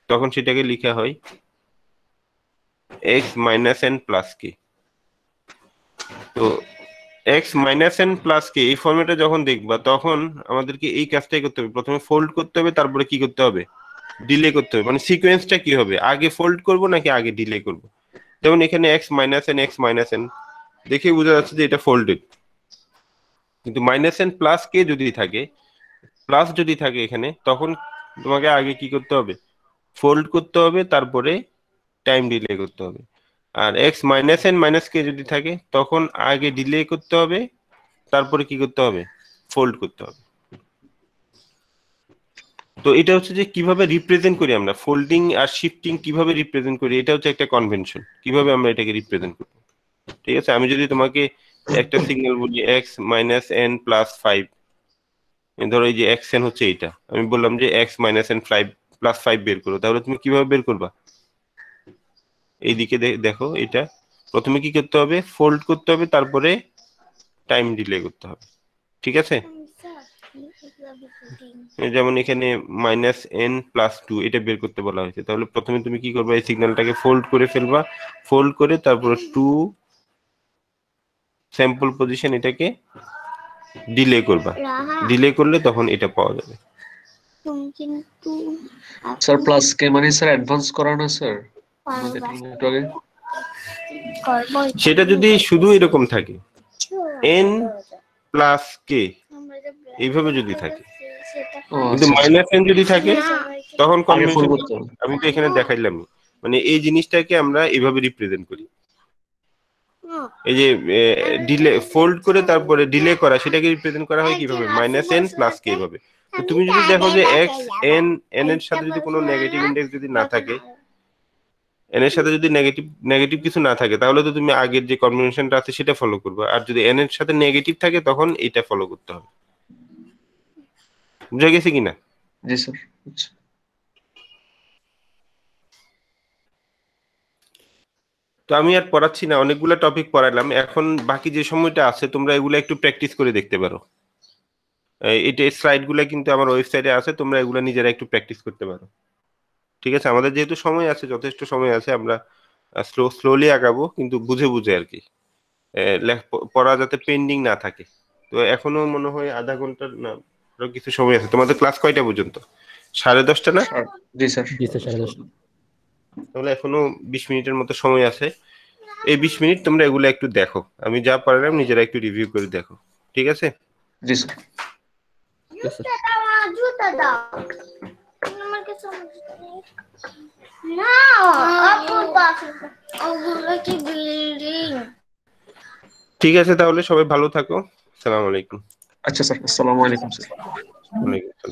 তখন সেটাকে লিখা হয় x minus n plus k। তো x মাইনাস n প্লাস কে এই ফর্মেটে যখন দেখবা তখন আমাদেরকে এই কাজটাই করতে হবে, প্রথমে ফোল্ড করতে হবে তারপরে কি করতে হবে, ডিলে করতে হবে। মানে সিকোয়েন্সটা কি হবে, আগে ফোল্ড করব নাকি আগে ডিলে করব। যেমন এখানে x মাইনাস n দেখে বোঝা যাচ্ছে যে এটা ফোল্ডেড, কিন্তু মাইনাস n প্লাস কে যদি থাকে, প্লাস যদি থাকে এখানে, তখন তোমাকে আগে কি করতে হবে, ফোল্ড করতে হবে তারপরে টাইম ডিলে করতে হবে। আর x মাইনাস n মাইনাস কে যদি থাকে তখন আগে ডিলে করতে হবে তারপরে কি করতে হবে, ফোল্ড করতে হবে। তো এটা হচ্ছে যে কিভাবে রিপ্রেজেন্ট করি আমরা, ফোল্ডিং আর শিফটিং কিভাবে রিপ্রেজেন্ট করি, এটা হচ্ছে একটা কনভেনশন, কিভাবে আমরা এটাকে রিপ্রেজেন্ট করব। ঠিক আছে, আমি যদি তোমাকে একটা সিগন্যাল বলি x মাইনাস n প্লাস 5, ধরো এই যে xn হচ্ছে এইটা, আমি বললাম যে x মাইনাস n প্লাস 5 বের করো, তাহলে তুমি কিভাবে বের করবা, এইদিকে দেখো, এটা প্রথমে কি করতে হবে, ফোল্ড করতে হবে তারপরে টাইম ডিলে করতে হবে। ঠিক আছে, যেমন এখানে মাইনাস n প্লাস 2 এটা বের করতে বলা হয়েছে, তাহলে প্রথমে তুমি কি করবা, এই সিগন্যালটাকে ফোল্ড করে ফেলবা, ফোল্ড করে তারপরে 2 স্যাম্পল পজিশন এটাকে ডিলে করবা, ডিলে করলে তখন এটা পাওয়া যাবে। স্যার প্লাস কে মানে স্যার অ্যাডভান্স করা না স্যার আমাদের নেটওয়ার্কে? সেটা যদি শুধু এরকম থাকে n প্লাস k এইভাবে যদি থাকে, ও কিন্তু আচ্ছা আচ্ছা, মাইনাস n যদি থাকে তখন আগে ফোন কনভেনশন, করতে হবে। আমি তো এখানে দেখাইলাম, মানে এই জিনিসটাকে আমরা এভাবে রিপ্রেজেন্ট করি। এই যে ডিলে ফোল্ড করে তারপরে ডিলে করা, সেটাকে রিপ্রেজেন্ট করা হয় কিভাবে, মাইনাস n প্লাস কে ভাবে। তো তুমি যদি দেখো যে x n এর সাথে যদি কোনো নেগেটিভ ইন্ডেক্স যদি না থাকে, n এর সাথে যদি নেগেটিভ কিছু না থাকে, তাহলে তো তুমি আগের যে কনভেনশনটা আছে সেটা ফলো করবে, আর যদি n এর সাথে নেগেটিভ থাকে তখন এটা ফলো করতে হবে। বুঝা গেছে কিনা? জি স্যার। আচ্ছা তো আমি আর পড়াচ্ছি না, অনেকগুলো টপিক পড়াইলাম, এখন বাকি যে সময়টা আছে তোমরা এগুলো একটু প্র্যাকটিস করে দেখতে পারো। এটা স্লাইড গুলা কিন্তু আমার ওয়েবসাইটে আছে, তোমরা এগুলা নিজেরা একটু প্র্যাকটিস করতে পারো। ঠিক আছে, আমাদের যেহেতু সময় আছে, যথেষ্ট সময় আছে, আমরা স্লোলি আগাবো, কিন্তু বুঝে বুঝে আর কি, পড়া যাতে পেন্ডিং না থাকে। তো এখনো মনে হয় আধা ঘন্টার না আরো কিছু সময় আছে। তোমাদের ক্লাস কয়টা পর্যন্ত, 10:30 না? জি স্যার। জি স্যার 10:30। তাহলে এখনো 20 মিনিটের মতো সময় আছে। এই 20 মিনিট তোমরা এগুলো একটু দেখো, আমি যা পারলাম নিজেরা একটু রিভিউ করে দেখো। ঠিক আছে? জি স্যার। ঠিক আছে, তাহলে সবাই ভালো থাকো। আসসালামু আলাইকুম। আচ্ছা স্যার, আসসালামু আলাইকুম স্যার। ওয়ালাইকুম আসসালাম।